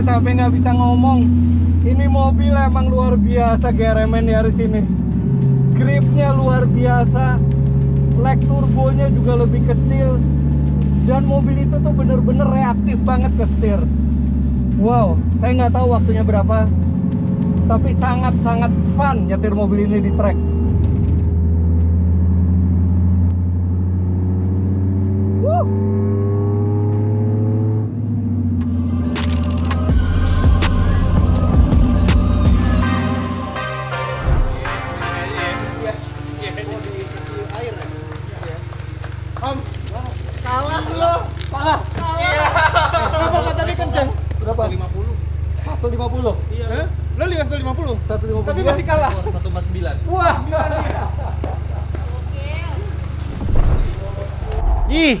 Speaker 2: sampai nggak bisa ngomong. Ini mobil emang luar biasa GRMN Yaris ini. Gripnya luar biasa, lag turbonya juga lebih kecil, dan mobil itu tuh bener-bener reaktif banget ke setir. Wow, saya nggak tahu waktunya berapa, tapi sangat-sangat fun nyetir mobil ini di track. Wuh.
Speaker 3: Om, kalah lo.
Speaker 2: Parah.
Speaker 3: Apa tadi kenceng?
Speaker 2: Berapa?
Speaker 3: 50.
Speaker 2: 150.
Speaker 3: Iya. Lo 150.
Speaker 2: 150.
Speaker 3: Tapi masih kalah.
Speaker 1: 149.
Speaker 2: Wah.
Speaker 3: Ih,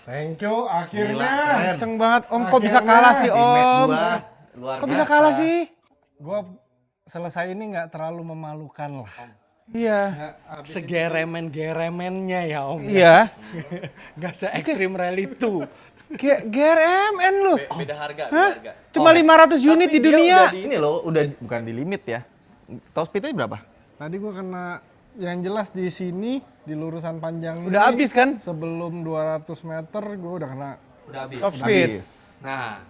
Speaker 4: Thank you, akhirnya.
Speaker 3: kenceng banget. Om kok bisa kalah sih, Om? Kok bisa kalah sih?
Speaker 4: Gua selesai ini nggak terlalu memalukan lah.
Speaker 3: Iya.
Speaker 2: Segeremen-geremennya ya Om.
Speaker 3: Iya.
Speaker 2: Nggak se-ekstrim rally itu.
Speaker 3: GRMN lo.
Speaker 1: Beda harga,
Speaker 3: Hah?
Speaker 1: beda harga.
Speaker 3: Cuma 500 unit di dunia.
Speaker 1: Ini loh, udah bukan di limit ya. Top speednya berapa?
Speaker 4: Tadi gua kena yang jelas di sini di lurusan panjang ini.
Speaker 3: Udah habis kan?
Speaker 4: Sebelum 200 meter gua udah kena.
Speaker 2: Udah habis.
Speaker 3: Top speed.
Speaker 2: Nah,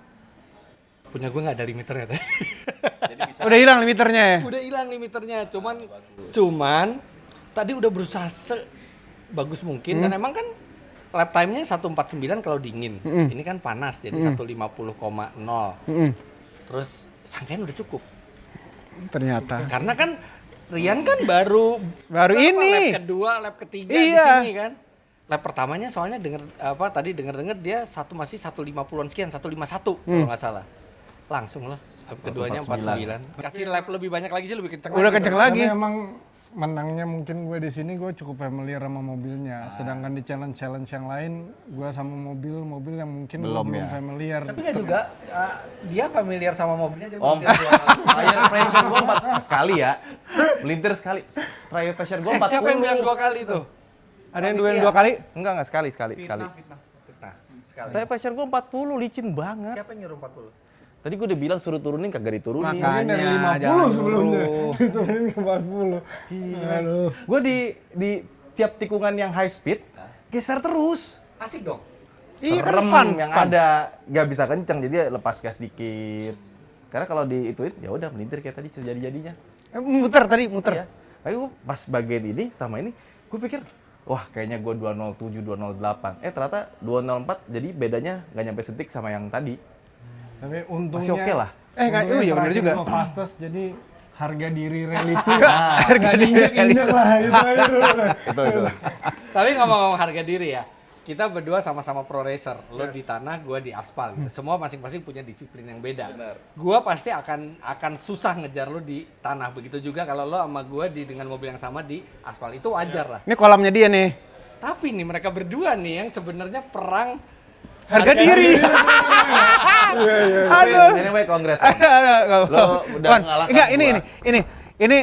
Speaker 2: punya gue nggak ada limiternya tadi.
Speaker 3: Udah hilang limiternya ya?
Speaker 2: Udah hilang limiternya, cuman tadi udah berusaha bagus mungkin dan emang kan lap time-nya 149 kalau dingin. Ini kan panas jadi 150,0. Terus sangkain udah cukup.
Speaker 3: Ternyata.
Speaker 2: Karena kan Rian kan baru
Speaker 3: Baru
Speaker 2: berapa,
Speaker 3: ini.
Speaker 2: lap kedua, lap ketiga di
Speaker 3: Iya.
Speaker 2: sini kan. Lap pertamanya soalnya denger dia masih 150-an sekian, 151 kalau nggak salah. Langsung lah. Lap keduanya 49. Kasih lap lebih banyak lagi sih lebih kenceng.
Speaker 3: Udah
Speaker 2: lagi.
Speaker 3: kenceng lagi.
Speaker 4: Karena emang menangnya mungkin gue di sini gue cukup familiar sama mobilnya. Sedangkan di challenge yang lain gue sama mobil yang mungkin
Speaker 1: Belum
Speaker 4: belum
Speaker 1: ya.
Speaker 4: familiar.
Speaker 2: Tapi nggak juga, dia familiar sama mobilnya. Dia
Speaker 1: Om,
Speaker 2: melintir 2 kali.
Speaker 1: tire pressure gua 4 sekali ya. Melintir sekali. Tire pressure gua 40.
Speaker 2: Siapa yang bilang 2 kali tuh?
Speaker 3: Ada yang dua kali?
Speaker 1: Enggak sekali.
Speaker 2: Nah, sekali.
Speaker 1: Tire pressure gua 40, licin banget.
Speaker 2: Siapa yang nyuruh 40?
Speaker 1: Tadi gua udah bilang suruh turunin kagak diturunin.
Speaker 3: Makanya.
Speaker 4: Dari
Speaker 3: jangan
Speaker 4: 50 sebelumnya.
Speaker 3: dulu.
Speaker 4: Diturunin ke 40. Aduh.
Speaker 1: Gua di tiap tikungan yang high speed geser terus.
Speaker 2: Asik dong.
Speaker 3: Iya kan
Speaker 1: Serem
Speaker 3: fun.
Speaker 1: yang ada nggak bisa kenceng jadi lepas gas dikit. Karena kalau diituin ya udah melintir kayak tadi sejadi-jadinya.
Speaker 3: Muter tadi, muter.
Speaker 1: Iya. Tapi gua pas bagian ini sama ini, gue pikir, wah kayaknya gue 207, 208. Ternyata 204, jadi bedanya nggak nyampe setik sama yang tadi.
Speaker 4: Tapi untungnya
Speaker 1: Masih oke lah.
Speaker 3: Oh iya benar juga.
Speaker 4: Gue fastest jadi harga diri rally itu
Speaker 3: Harga diri
Speaker 4: injek lah gitu aja dulu.
Speaker 1: Itu.
Speaker 2: Tapi ngomong-ngomong harga diri ya, kita berdua sama-sama pro racer. Lo di tanah, gue di aspal. Gitu. Semua masing-masing punya disiplin yang beda. Gue pasti akan susah ngejar lo di tanah. Begitu juga kalau lo sama gue dengan mobil yang sama di aspal. Itu wajar lah.
Speaker 3: Ini kolamnya dia nih.
Speaker 2: Tapi nih mereka berdua nih yang sebenarnya perang
Speaker 3: Harga diri. Aduh.
Speaker 1: Anyway, congrats.
Speaker 3: Lo
Speaker 1: udah ngalahkan
Speaker 3: enggak,
Speaker 1: gua.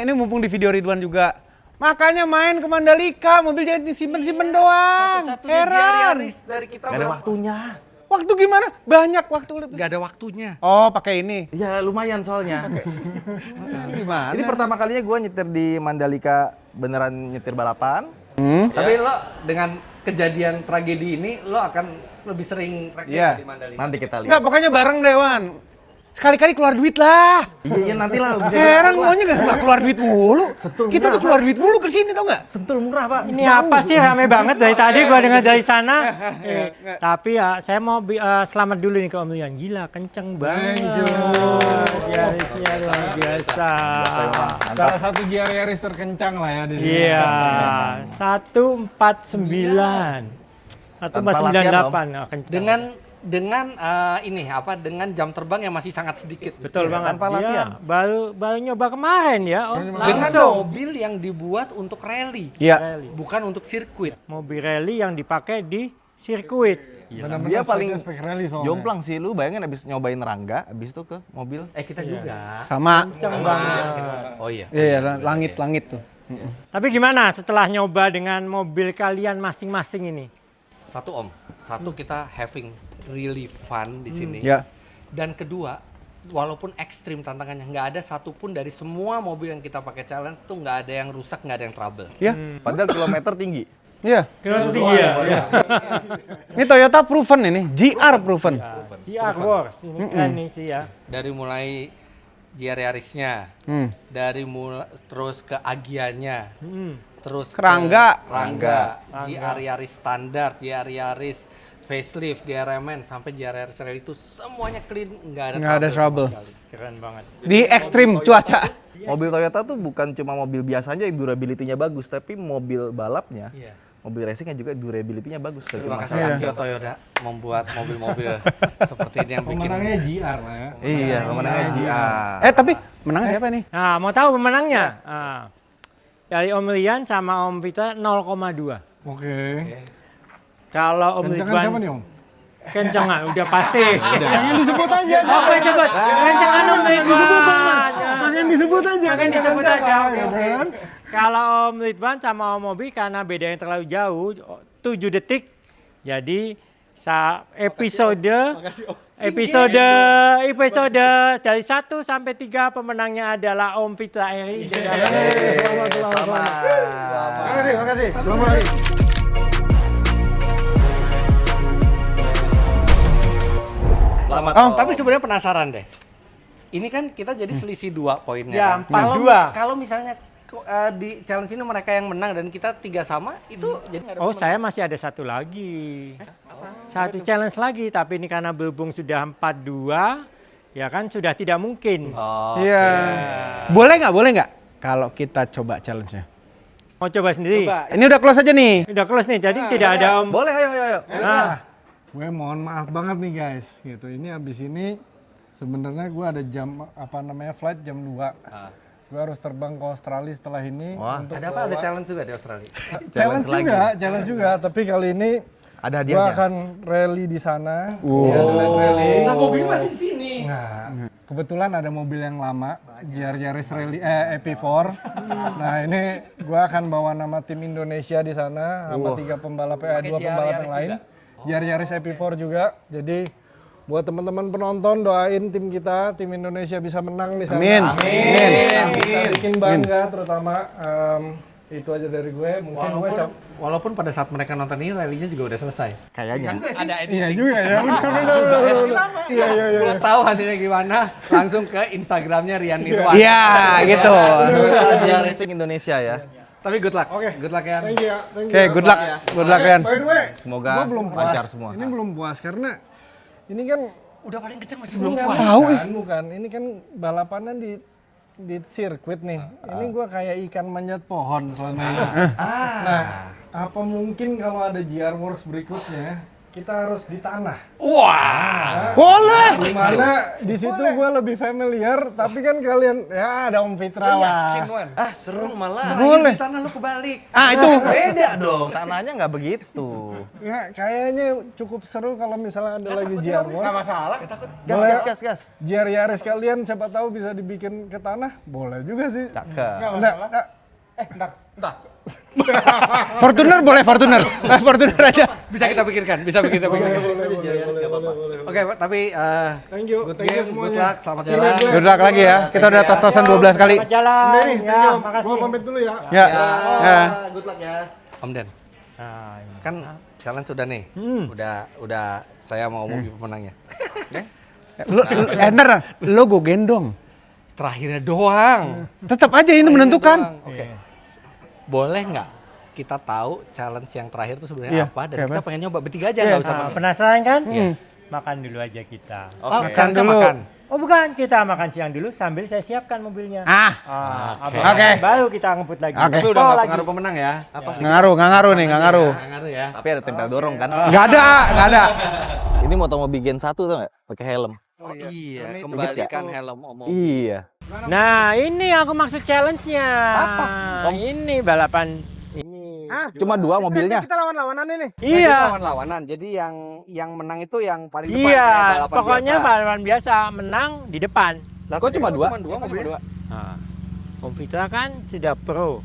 Speaker 3: ini mumpung di video Ridwan juga. Makanya main ke Mandalika, mobil jangan disimpen-simpen doang.
Speaker 2: satu-satunya
Speaker 3: Heran.
Speaker 2: Yaris dari kita.
Speaker 1: Gak ada waktunya.
Speaker 3: Waktu gimana? Banyak waktu.
Speaker 2: Gak ada waktunya.
Speaker 3: Oh, pakai ini.
Speaker 1: Ya lumayan soalnya.
Speaker 3: Gimana?
Speaker 1: Ini pertama kalinya gue nyetir di Mandalika beneran nyetir balapan.
Speaker 2: Tapi lo dengan kejadian tragedi ini lo akan lebih sering
Speaker 3: Iya.
Speaker 2: di Mandalika.
Speaker 1: Nanti kita lihat.
Speaker 3: Enggak, pokoknya bareng deh, Wan. Sekali-kali keluar duit lah.
Speaker 1: Iya nanti lah bisa.
Speaker 3: Heran
Speaker 1: diatur lah.
Speaker 3: maunya nggak keluar duit mulu.
Speaker 1: Sentul
Speaker 3: Kita
Speaker 1: murah,
Speaker 3: tuh keluar duit mulu ke sini tau nggak?
Speaker 1: Sentul murah pak.
Speaker 5: Ini apa sih rame banget dari tadi gua dengar dari sana. Tapi ya saya mau selamat dulu nih ke Om Rian. Gila kenceng banget.
Speaker 4: Thank you.
Speaker 5: Yarisnya luar biasa.
Speaker 4: Salah satu GR Yaris terkencang lah ya di sini.
Speaker 5: Iya, 149. 198. Nah, kenceng.
Speaker 2: Dengan dengan jam terbang yang masih sangat sedikit.
Speaker 5: Betul banget.
Speaker 1: tanpa
Speaker 5: Dia
Speaker 1: latihan.
Speaker 5: baru nyoba kemarin ya, Om.
Speaker 2: Dengan
Speaker 5: Langsung.
Speaker 2: mobil yang dibuat untuk rally,
Speaker 3: Iya.
Speaker 5: Rally.
Speaker 2: bukan untuk sirkuit.
Speaker 5: Mobil rally yang dipakai di sirkuit.
Speaker 4: Benar-benar
Speaker 1: Dia paling
Speaker 4: spek rally soalnya.
Speaker 1: jomplang sih, lu bayangin abis nyobain Rangga, abis itu ke mobil.
Speaker 2: Kita juga.
Speaker 3: Sama.
Speaker 5: Kenceng banget.
Speaker 2: Oh iya.
Speaker 3: Iya, langit-langit tuh.
Speaker 5: Tapi gimana setelah nyoba dengan mobil kalian masing-masing ini?
Speaker 2: Satu kita having really fun di sini.
Speaker 3: Ya.
Speaker 2: Dan kedua, walaupun ekstrim tantangannya, nggak ada satupun dari semua mobil yang kita pakai challenge tuh nggak ada yang rusak, nggak ada yang trouble.
Speaker 3: Ya.
Speaker 1: Padahal kilometer tinggi.
Speaker 3: Iya.
Speaker 5: Kira tinggi ya.
Speaker 3: Ini Toyota proven ini, GR proven.
Speaker 5: GR Wars ini keren nih sih ya.
Speaker 2: Dari mulai GR Yarisnya, dari mulai terus ke Agianya, terus ke
Speaker 3: Rangga.
Speaker 2: GR Yaris standar, GR Yaris facelift, GRMN sampai GR Yaris Rally itu semuanya clean, nggak ada trouble sama sekali.
Speaker 5: Keren banget.
Speaker 3: Di ekstrim cuaca.
Speaker 1: Mobil Toyota tuh bukan cuma mobil biasa aja yang durability-nya bagus, tapi mobil balapnya,
Speaker 2: Iya.
Speaker 1: mobil racingnya juga durability-nya bagus. Bukan
Speaker 2: Terima
Speaker 1: cuma
Speaker 2: kasih Akio Toyota membuat mobil-mobil seperti ini yang bikin.
Speaker 4: Pemenangnya JR lah ya.
Speaker 1: Iya, pemenangnya GR.
Speaker 3: Tapi menang siapa nih?
Speaker 5: Nah, mau tahu pemenangnya? Dari Om Rian sama Om Vita 0,2.
Speaker 4: Oke.
Speaker 5: Kalau Om
Speaker 4: Kencangan
Speaker 5: Ridwan
Speaker 4: siapa nih Om?
Speaker 5: kencengan udah pasti.
Speaker 4: Jangan disebut aja.
Speaker 5: Apa disebut? Kencengan Om Ridwan.
Speaker 4: Jangan disebut aja.
Speaker 5: Jangan disebut aja.
Speaker 4: Ya kan?
Speaker 5: Kalau Om Ridwan sama Om Mobi karena beda yang terlalu jauh 7 detik. Jadi episode dari 1 sampai 3 pemenangnya adalah Om Fitra Eri.
Speaker 4: Makasih. Selamat lagi.
Speaker 1: Selamat.
Speaker 2: Tapi sebenarnya penasaran deh. Ini kan kita jadi selisih 2 poinnya
Speaker 5: Ya,
Speaker 2: kan.
Speaker 5: 4-2.
Speaker 2: Kalau misalnya di challenge ini mereka yang menang dan kita 3 sama, itu jadi nggak ada
Speaker 5: Oh,
Speaker 2: pemenang.
Speaker 5: saya masih ada satu lagi. Satu challenge lagi, tapi ini karena berhubung sudah 4-2, ya kan sudah tidak mungkin.
Speaker 2: Oh,
Speaker 3: Iya. Boleh nggak? Kalau kita coba challenge-nya.
Speaker 5: Mau coba sendiri?
Speaker 3: Ini udah close aja nih.
Speaker 5: Udah close nih, jadi tidak ada Om.
Speaker 1: Boleh, ayo.
Speaker 5: Nah,
Speaker 4: Gue mohon maaf banget nih guys, gitu. Ini abis ini sebenarnya gue ada flight jam 2. Gue harus terbang ke Australia setelah ini.
Speaker 1: Wah.
Speaker 4: untuk
Speaker 2: ada apa? Ada
Speaker 4: bawa-
Speaker 2: challenge juga di Australia?
Speaker 1: Challenge
Speaker 4: challenge juga. Tapi kali ini
Speaker 1: Ada
Speaker 4: gue
Speaker 1: hadiahnya.
Speaker 4: akan rally di sana. Ya, rally.
Speaker 2: Nah, mobil masih di sini.
Speaker 4: Nah, kebetulan ada mobil yang lama, GR Yaris Rally EP4. Nah, ini gue akan bawa nama tim Indonesia di sana sama 2 pembalap yang lain. GR Yaris EP4 juga. Jadi buat teman-teman penonton doain tim kita, tim Indonesia bisa menang di sana.
Speaker 3: Amin.
Speaker 4: Bisa bikin bangga terutama. Itu aja dari gue. Mungkin gue
Speaker 2: Walaupun pada saat mereka nonton ini rally-nya juga udah selesai.
Speaker 1: Kayaknya.
Speaker 2: Ada
Speaker 4: iya juga ya. Benar. Iya.
Speaker 2: Mau tahu hasilnya gimana? Langsung ke Instagramnya Rian Nirwan.
Speaker 3: Iya, gitu.
Speaker 1: Dia Racing Indonesia ya.
Speaker 2: Tapi good luck.
Speaker 4: Oke.
Speaker 2: Good luck ya.
Speaker 4: Thank you ya.
Speaker 3: Oke, good luck. Good luck, Rian.
Speaker 4: By the way,
Speaker 1: Semoga
Speaker 4: gua belum puas.
Speaker 1: lancar semua.
Speaker 4: Ini belum puas karena ini kan
Speaker 2: Udah paling kenceng masih
Speaker 4: belum
Speaker 2: belum
Speaker 4: puas.
Speaker 2: puas.
Speaker 3: Tahu,
Speaker 4: Bukan. Ini kan balapannya di sirkuit nih. Ini gua kayak ikan manjat pohon selama ini. Nah, apa mungkin kalau ada GR Wars berikutnya kita harus di tanah?
Speaker 2: Wah.
Speaker 3: Boleh.
Speaker 4: Dimana di situ gue lebih familiar, tapi kan kalian ya ada Om Fitra lah.
Speaker 1: Seru malah.
Speaker 3: Boleh.
Speaker 2: Di tanah lu kebalik.
Speaker 3: Itu.
Speaker 1: Beda dong, tanahnya nggak begitu.
Speaker 4: Ya, kayaknya cukup seru kalau misalnya ada lagi GR Wars.
Speaker 2: Nggak masalah.
Speaker 4: Boleh.
Speaker 1: Gas.
Speaker 4: GR Yaris kalian siapa tahu bisa dibikin ke tanah, boleh juga sih.
Speaker 1: Cakep.
Speaker 4: Enggak.
Speaker 3: Fortuner boleh, Fortuner. Fortuner aja.
Speaker 2: Bisa kita pikirkan. Oke, tapi
Speaker 4: Thank you
Speaker 2: good
Speaker 4: semuanya.
Speaker 2: luck, selamat jalan.
Speaker 3: Good luck lagi ya. Kita udah tos-tosan 12 kali.
Speaker 5: selamat jalan.
Speaker 4: Nih,
Speaker 5: Ya, makasih.
Speaker 4: Gua pamit dulu ya.
Speaker 3: Ya. Ya.
Speaker 1: Good luck ya.
Speaker 2: Om Den,
Speaker 5: Nah, ini.
Speaker 2: kan challenge sudah nih. Udah saya mau umumin pemenangnya.
Speaker 3: Ntar lo gue gendong.
Speaker 2: Terakhirnya doang.
Speaker 3: Tetap aja ini menentukan.
Speaker 2: Doang. Oke. Boleh nggak kita tahu challenge yang terakhir itu sebenarnya
Speaker 3: Iya,
Speaker 2: apa dan
Speaker 3: kayak
Speaker 2: kita
Speaker 3: apa?
Speaker 2: pengen nyoba bertiga aja nggak usah
Speaker 5: Nah,
Speaker 2: pakai.
Speaker 5: penasaran kan?
Speaker 2: Iya.
Speaker 5: Makan dulu aja kita.
Speaker 2: Oh,
Speaker 3: Makan
Speaker 2: challenge
Speaker 3: dulu.
Speaker 2: makan.
Speaker 5: Oh bukan, kita makan siang dulu sambil saya siapkan mobilnya.
Speaker 2: Oke.
Speaker 5: Oke. Baru kita ngebut lagi.
Speaker 3: Oke.
Speaker 2: Tapi udah
Speaker 5: Oh,
Speaker 2: nggak
Speaker 5: lagi.
Speaker 2: pengaruh pemenang ya. Apa?
Speaker 3: Nggak ngaruh nih, nggak ngaruh.
Speaker 2: Nggak ngaruh ya.
Speaker 1: Tapi ada tempel dorong kan.
Speaker 3: Nggak ada.
Speaker 1: Ini motor mobil Gen 1 tuh nggak? Pakai helm.
Speaker 2: Oh iya, kembalikan helm Om.
Speaker 1: Iya.
Speaker 5: Nah ini aku maksud challenge-nya. Apa? Ini balapan.
Speaker 1: Cuma 2 mobilnya.
Speaker 4: Kita lawan-lawanan ini.
Speaker 5: Iya.
Speaker 2: Lawan-lawanan. Jadi yang menang itu yang paling depan
Speaker 5: Iya,
Speaker 2: kayak balapan
Speaker 5: pokoknya
Speaker 2: biasa.
Speaker 5: balapan biasa menang di depan.
Speaker 1: Lah kok cuma 2?
Speaker 2: Cuma 2 mobilnya.
Speaker 5: Nah, Om Fitra kan sudah pro.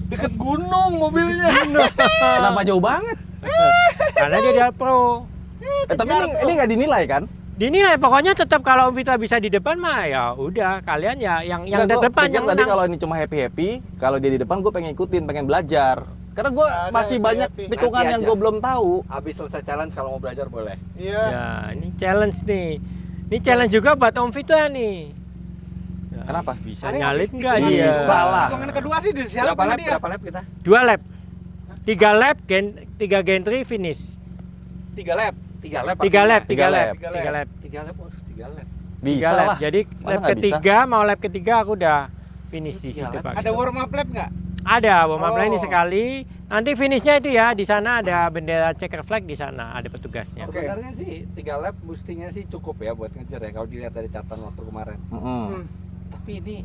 Speaker 2: Deket gunung mobilnya.
Speaker 1: Kenapa jauh banget?
Speaker 5: Karena dia udah pro.
Speaker 1: Tapi ini nggak dinilai kan?
Speaker 5: Dinilai pokoknya tetap kalau Om Fitra bisa di depan mah ya udah kalian ya yang di
Speaker 1: Nggak, gua
Speaker 5: depan
Speaker 1: pikir
Speaker 5: yang
Speaker 1: tadi
Speaker 5: menang.
Speaker 1: kalau ini cuma happy, kalau dia di depan gue pengen ikutin, pengen belajar. Karena gue masih banyak tikungan
Speaker 2: Nanti
Speaker 1: yang
Speaker 2: aja.
Speaker 1: gue belum tahu.
Speaker 2: Habis selesai challenge kalau mau belajar boleh.
Speaker 3: Iya.
Speaker 5: Ya, ini challenge nih. Ini challenge juga buat Om Fitra nih. Ya,
Speaker 1: Kenapa?
Speaker 5: Bisa
Speaker 3: Ada yang
Speaker 5: nyalip
Speaker 3: habis
Speaker 5: nggak
Speaker 3: tikungan.
Speaker 5: dia?
Speaker 1: Bisa lah.
Speaker 3: Tikungan kedua sih di siapa
Speaker 2: Berapa lap?
Speaker 3: dia?
Speaker 2: Berapa lap kita?
Speaker 5: 2 lap. 3 lap, 3 gantry finish.
Speaker 3: 3 lap.
Speaker 2: 3 lap.
Speaker 5: 3 lap, 3
Speaker 1: Tiga
Speaker 5: lap,
Speaker 1: lap.
Speaker 5: 3 lap.
Speaker 2: 3 lap. Oh, 3 lap.
Speaker 1: Bisa
Speaker 5: 3 lap.
Speaker 1: lah.
Speaker 5: Jadi
Speaker 1: Masa
Speaker 5: lap
Speaker 1: nggak
Speaker 5: ketiga mau lap ketiga aku udah finish di
Speaker 2: Tiga
Speaker 5: situ,
Speaker 2: lap.
Speaker 5: Pak.
Speaker 3: Ada warm up lap nggak?
Speaker 5: Ada warm up line
Speaker 3: Oh.
Speaker 5: sekali. Nanti finishnya itu ya di sana ada bendera checker flag di sana, ada petugasnya.
Speaker 3: Oke.
Speaker 2: Sebenarnya sih 3 lap boostingnya sih cukup ya buat ngejar ya kalau dilihat dari catatan waktu kemarin.
Speaker 1: Mm-mm.
Speaker 2: Tapi ini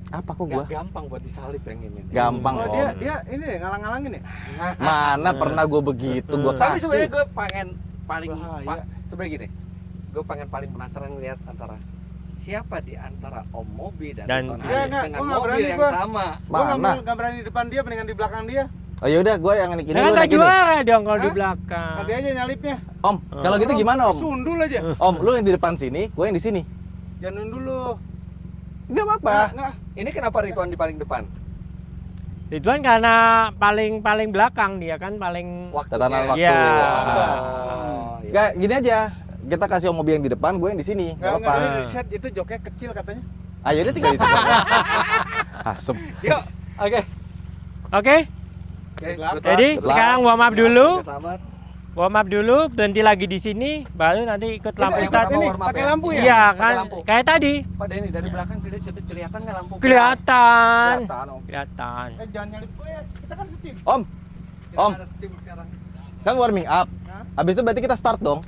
Speaker 1: Apa kok
Speaker 2: nggak
Speaker 1: gue?
Speaker 2: gampang buat disalip yang ini.
Speaker 1: Gampang
Speaker 3: Oh,
Speaker 1: Om.
Speaker 3: dia ini ya, ngalang-ngalangin ya?
Speaker 1: Mana pernah gue begitu, gue
Speaker 2: Tapi sebenarnya
Speaker 1: kasih.
Speaker 2: gue pengen paling
Speaker 3: Bahaya.
Speaker 2: sebenarnya gini. Gue pengen paling penasaran lihat antara siapa di antara Om Mobi dan
Speaker 5: Dan-
Speaker 2: Ridwan
Speaker 3: Iya,
Speaker 2: Halil
Speaker 3: nggak,
Speaker 2: dengan
Speaker 3: gua nggak
Speaker 2: mobil
Speaker 3: berani
Speaker 2: yang
Speaker 3: gua.
Speaker 2: sama.
Speaker 3: Gua
Speaker 1: Mana?
Speaker 3: nggak berani di depan dia, mendingan di belakang dia.
Speaker 1: Oh yaudah, gue yang ini
Speaker 5: Nah,
Speaker 1: lu
Speaker 5: kan
Speaker 1: naik ini.
Speaker 5: juara dong kalau di
Speaker 3: Hah?
Speaker 5: belakang.
Speaker 3: Nanti aja nyalipnya.
Speaker 1: Om, kalau gitu gimana Om?
Speaker 3: Sundul aja.
Speaker 1: Om, lu yang di depan sini, gue yang di sini.
Speaker 3: Jangan dulu.
Speaker 1: Enggak apa-apa.
Speaker 3: Nggak.
Speaker 2: Ini kenapa Ridwan di paling depan?
Speaker 5: Ridwan karena paling belakang dia kan paling
Speaker 2: Waktunya.
Speaker 1: Tatanan waktu.
Speaker 5: Iya.
Speaker 2: Oh, iya.
Speaker 1: Enggak, gini aja. Kita kasih Om Mobi yang di depan, gue yang di sini.
Speaker 3: Nggak
Speaker 1: Enggak apa-apa.
Speaker 3: di set itu joknya kecil katanya.
Speaker 1: Ayo dia tinggal di depan. Asem.
Speaker 3: Yuk.
Speaker 2: Oke.
Speaker 5: Oke.
Speaker 2: Oke.
Speaker 5: Jadi
Speaker 1: Good luck.
Speaker 5: sekarang warm up dulu.
Speaker 2: Selamat.
Speaker 5: Warm up dulu, berhenti lagi di sini, baru nanti ikut lampu
Speaker 2: ikut
Speaker 5: start.
Speaker 2: apa?
Speaker 3: Ini
Speaker 2: warm up
Speaker 3: pakai
Speaker 2: ya?
Speaker 3: lampu ya?
Speaker 5: Iya
Speaker 2: Pakai
Speaker 5: kan,
Speaker 2: lampu.
Speaker 5: kayak tadi.
Speaker 2: Pak Denny dari belakang kelihatan nggak lampu?
Speaker 5: Kelihatan.
Speaker 3: Kelihatan, Om.
Speaker 5: Kelihatan.
Speaker 3: Jangan nyalip gue ya. Kita kan setim.
Speaker 1: Om,
Speaker 2: Kita
Speaker 1: Om.
Speaker 2: ada steam sekarang.
Speaker 1: kan warming up.
Speaker 3: Hah?
Speaker 1: Habis itu berarti kita start dong.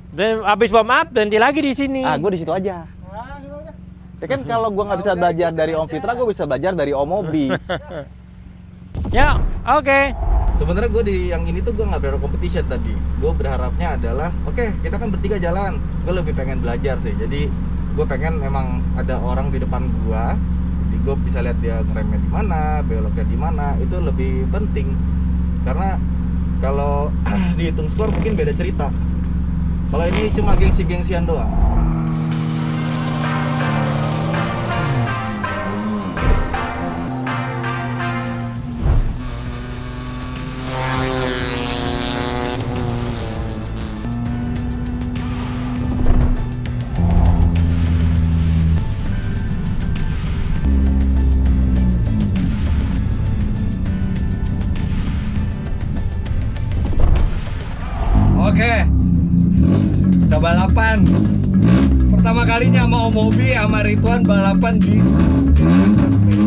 Speaker 5: Habis warm up, berhenti lagi di sini.
Speaker 1: Ah, gue di situ aja.
Speaker 3: Nah, gitu aja.
Speaker 1: Ya kan kalau gue nggak bisa belajar dari Om Fitra, gue bisa belajar dari Om Mobi.
Speaker 5: Ya, oke.
Speaker 1: Sebenarnya gue di yang ini tuh gue nggak berharap competition tadi. Gue berharapnya adalah, oke, kita kan bertiga jalan. Gue lebih pengen belajar sih. Jadi gue pengen memang ada orang di depan gue. Jadi gue bisa lihat dia ngeremnya di mana, beloknya di mana. Itu lebih penting. Karena kalau dihitung skor mungkin beda cerita. Kalau ini cuma gengsi-gengsian doang.
Speaker 2: Oke. Kita balapan. Pertama kalinya sama Om Mobi sama Ridwan balapan di sirkuit resmi.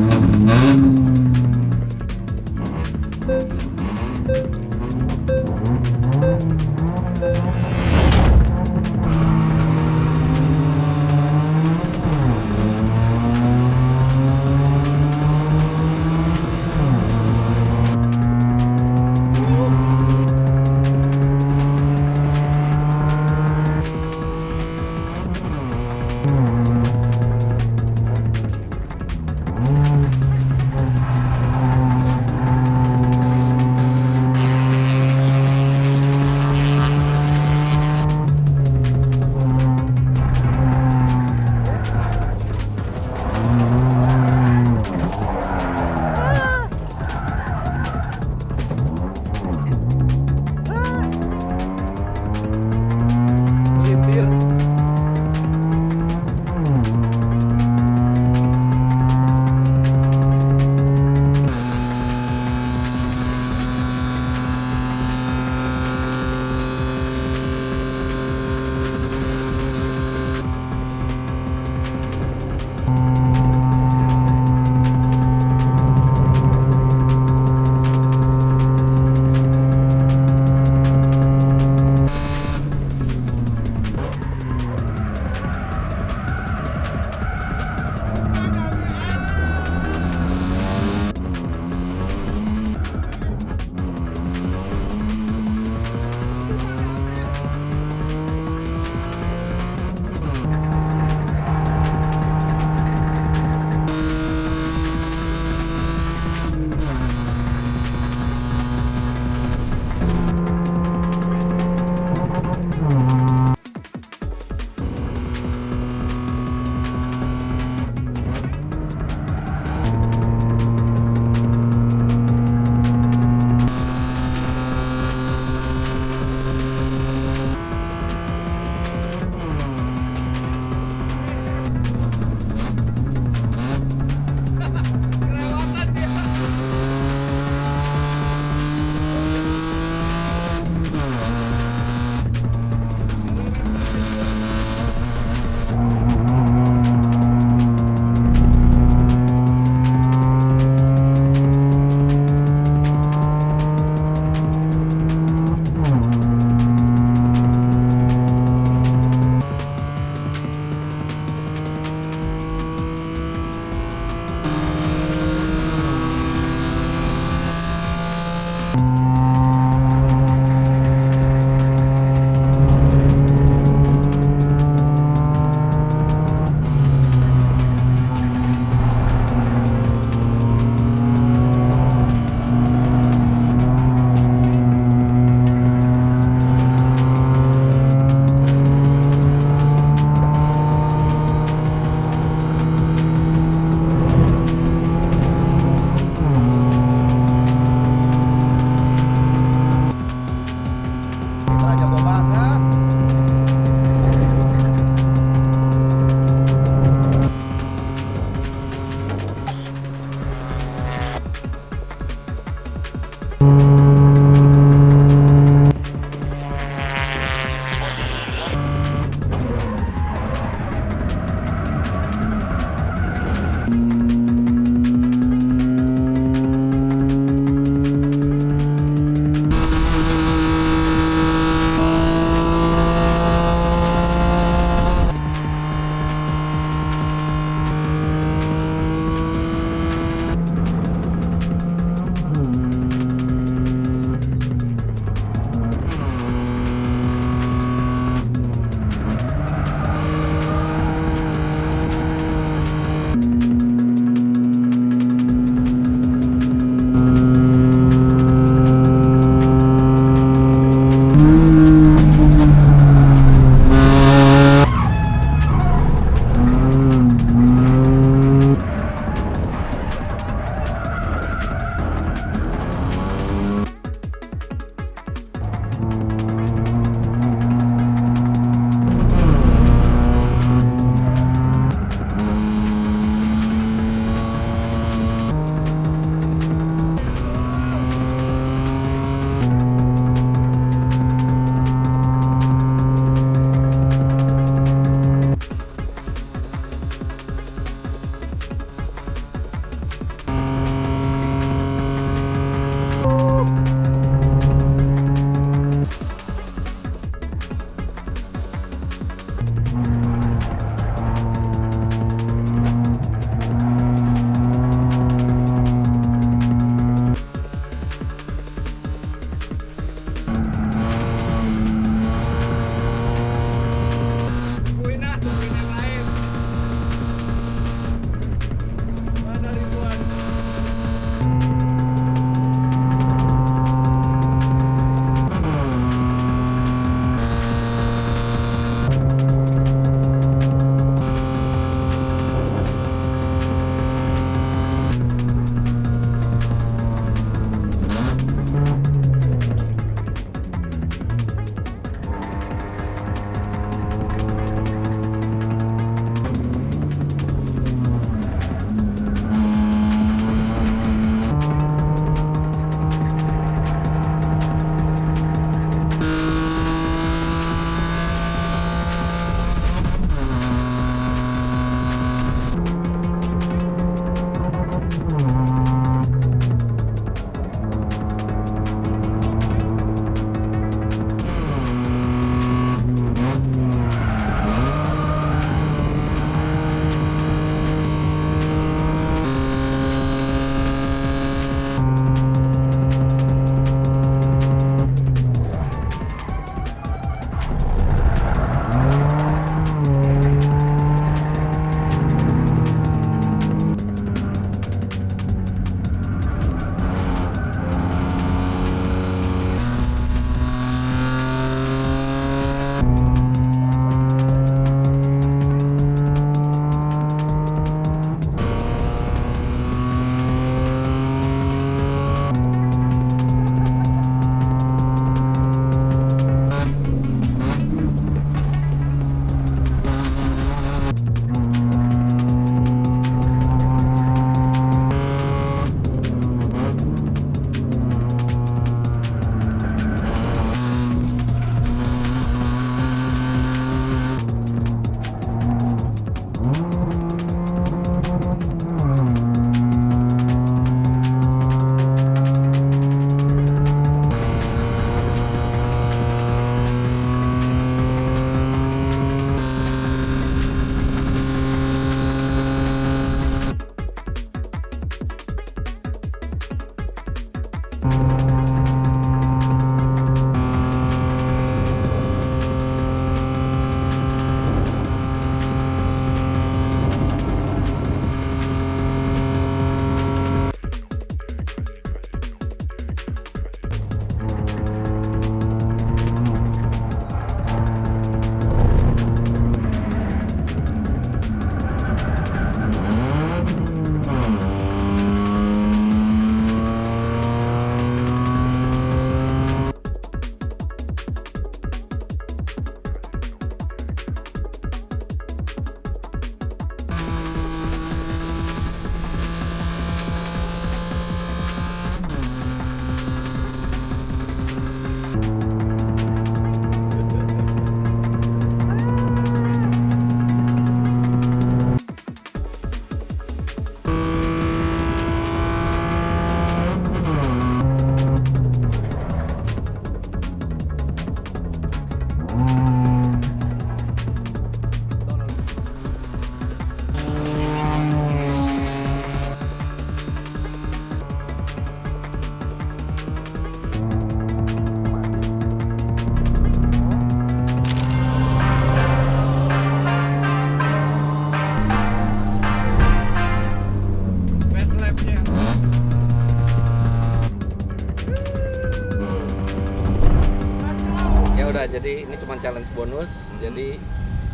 Speaker 2: challenge bonus. Jadi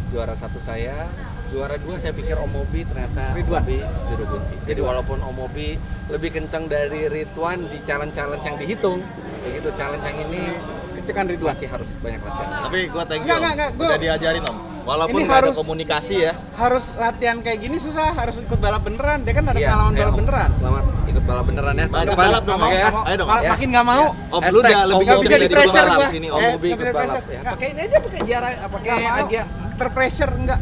Speaker 2: juara 1 saya, juara 2 saya pikir Om Mobi, ternyata Om
Speaker 3: Ridwan.
Speaker 2: Mobi juru kunci. Jadi walaupun Om Mobi lebih kencang dari Ridwan di challenge-challenge yang dihitung, begitu challenge yang ini
Speaker 3: Kencengkan Ridwan.
Speaker 2: masih harus banyak latihan.
Speaker 1: Tapi gua thank you.
Speaker 3: Enggak,
Speaker 1: Om.
Speaker 3: gua-
Speaker 1: Udah diajarin Om. Walaupun
Speaker 3: Ini
Speaker 1: nggak ada
Speaker 3: harus-
Speaker 1: komunikasi ya.
Speaker 3: Harus latihan kayak gini susah, harus ikut balap beneran. Dia kan ada
Speaker 2: Iya,
Speaker 3: pengalaman
Speaker 2: ayo,
Speaker 3: balap
Speaker 2: Om.
Speaker 3: beneran.
Speaker 2: Selamat ikut balap beneran ya.
Speaker 1: Ikut
Speaker 2: Tahun depan.
Speaker 1: balap dong,
Speaker 3: Nggak
Speaker 1: Om.
Speaker 3: mau,
Speaker 1: ya.
Speaker 3: nggak mau.
Speaker 1: Ayo dong.
Speaker 3: Malah
Speaker 2: Ya.
Speaker 3: makin nggak mau.
Speaker 1: Om, lu
Speaker 2: Hashtag
Speaker 1: udah lebih
Speaker 2: Om
Speaker 3: Nggak
Speaker 2: Mobi
Speaker 3: bisa
Speaker 2: jadi
Speaker 3: di-pressure
Speaker 2: pembalap
Speaker 3: gua.
Speaker 2: sini. Om Mobi
Speaker 3: nggak
Speaker 2: ikut
Speaker 3: bisa
Speaker 2: balap
Speaker 3: di-pressure.
Speaker 2: ya.
Speaker 3: Nggak.
Speaker 2: Pakai ini aja, pakai Jara, pakai
Speaker 3: Nggak mau.
Speaker 2: Agia.
Speaker 3: Terpressure enggak.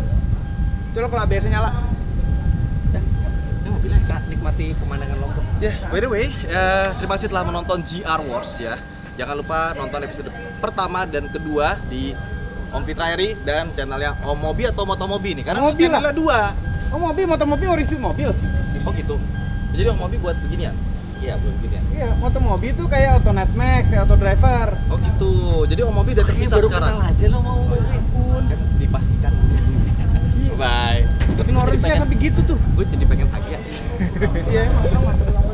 Speaker 3: Coba kalau ABS nyala.
Speaker 2: Ya, itu mobilnya bisa nikmati pemandangan Lombok.
Speaker 1: Ya, by the way, terima kasih telah menonton GR Wars ya. Jangan lupa nonton episode pertama dan kedua di Om Fitra Eri dan channelnya Om Mobi atau Motomobi nih. Karena
Speaker 3: Mobi lah.
Speaker 1: channelnya 2.
Speaker 3: Oh mobil, mobil mau review mobil.
Speaker 1: Oh gitu. Jadi Om Mobi buat beginian.
Speaker 2: Iya, belum gini ya.
Speaker 3: Iya, mobil tuh kayak auto netmax, kayak auto driver.
Speaker 1: Oh gitu. Jadi Om Mobi udah terpisah
Speaker 2: baru
Speaker 1: sekarang.
Speaker 2: kenal aja lo mau Mobi.
Speaker 1: Kan dipastikan.
Speaker 3: Iya.
Speaker 1: Bye.
Speaker 3: Tapi Norrisnya sampai gitu tuh.
Speaker 1: Gue jadi pengen Agia.
Speaker 3: Iya emang.